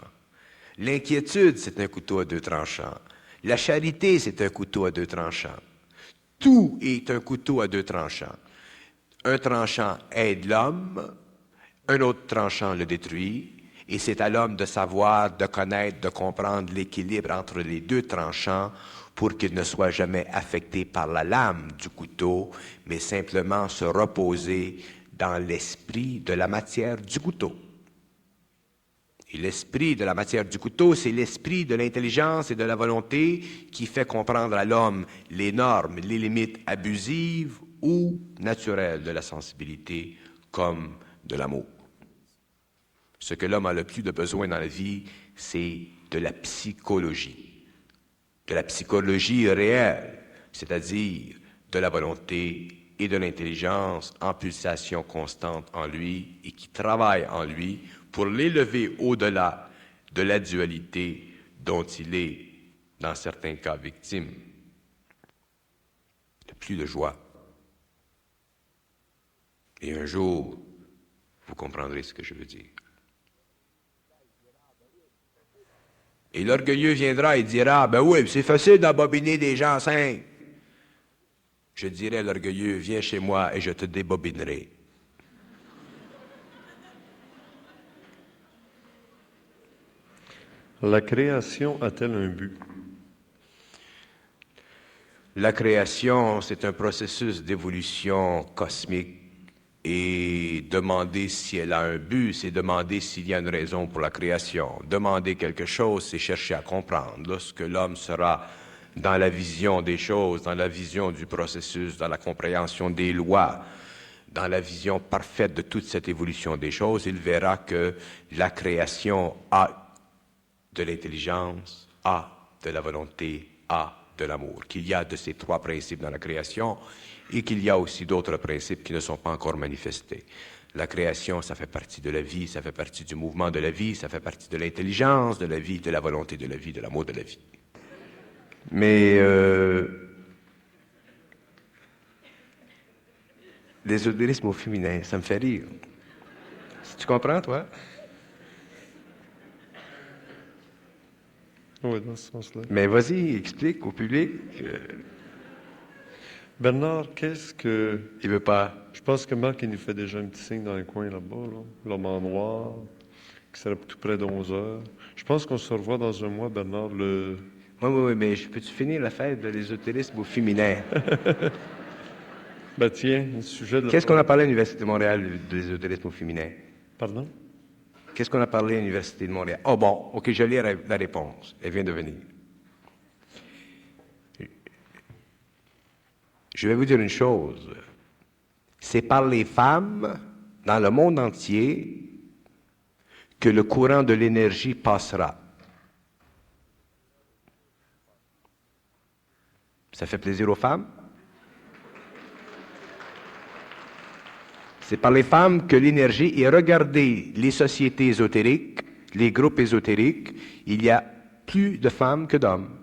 B: L'inquiétude, c'est un couteau à deux tranchants. La charité, c'est un couteau à deux tranchants. Tout est un couteau à deux tranchants. Un tranchant aide l'homme, un autre tranchant le détruit, et c'est à l'homme de savoir, de connaître, de comprendre l'équilibre entre les deux tranchants pour qu'il ne soit jamais affecté par la lame du couteau, mais simplement se reposer dans l'esprit de la matière du couteau. Et l'esprit de la matière du couteau, c'est l'esprit de l'intelligence et de la volonté qui fait comprendre à l'homme les normes, les limites abusives ou naturelles de la sensibilité comme de l'amour. Ce que l'homme a le plus de besoin dans la vie, c'est de la psychologie réelle, c'est-à-dire de la volonté et de l'intelligence en pulsation constante en lui et qui travaille en lui pour l'élever au-delà de la dualité dont il est, dans certains cas, victime. De plus de joie. Et un jour, vous comprendrez ce que je veux dire. Et l'orgueilleux viendra et dira, ben oui, c'est facile d'embobiner des gens simples. Je dirai à l'orgueilleux, viens chez moi et je te débobinerai.
A: La création a-t-elle un but?
B: La création, c'est un processus d'évolution cosmique. Et demander si elle a un but, c'est demander s'il y a une raison pour la création. Demander quelque chose, c'est chercher à comprendre. Lorsque l'homme sera dans la vision des choses, dans la vision du processus, dans la compréhension des lois, dans la vision parfaite de toute cette évolution des choses, il verra que la création a de l'intelligence, a de la volonté, a de l'amour, qu'il y a de ces trois principes dans la création et qu'il y a aussi d'autres principes qui ne sont pas encore manifestés. La création, ça fait partie de la vie, ça fait partie du mouvement de la vie, ça fait partie de l'intelligence de la vie, de la volonté de la vie, de l'amour de la vie. Mais l'ésotérisme au féminin, ça me fait rire. Tu comprends, toi?
A: Oui, dans ce sens-là.
B: Mais vas-y, explique au public.
A: Bernard, qu'est-ce que...
B: Il veut pas.
A: Je pense que Marc, il nous fait déjà un petit signe dans le coin là-bas, là. L'homme en noir, qui serait tout près de 11 heures. Je pense qu'on se revoit dans un mois, Bernard, le...
B: Oui, mais peux-tu finir la fête de l'ésotérisme au féminin?
A: Ben tiens, le sujet de...
B: Qu'est-ce qu'on a parlé à l'Université de Montréal de l'ésotérisme au féminin?
A: Pardon?
B: Qu'est-ce qu'on a parlé à l'Université de Montréal? Oh bon, OK, je lis la réponse. Elle vient de venir. Je vais vous dire une chose. C'est par les femmes dans le monde entier que le courant de l'énergie passera. Ça fait plaisir aux femmes? C'est par les femmes que l'énergie, et regardez les sociétés ésotériques, les groupes ésotériques, il y a plus de femmes que d'hommes.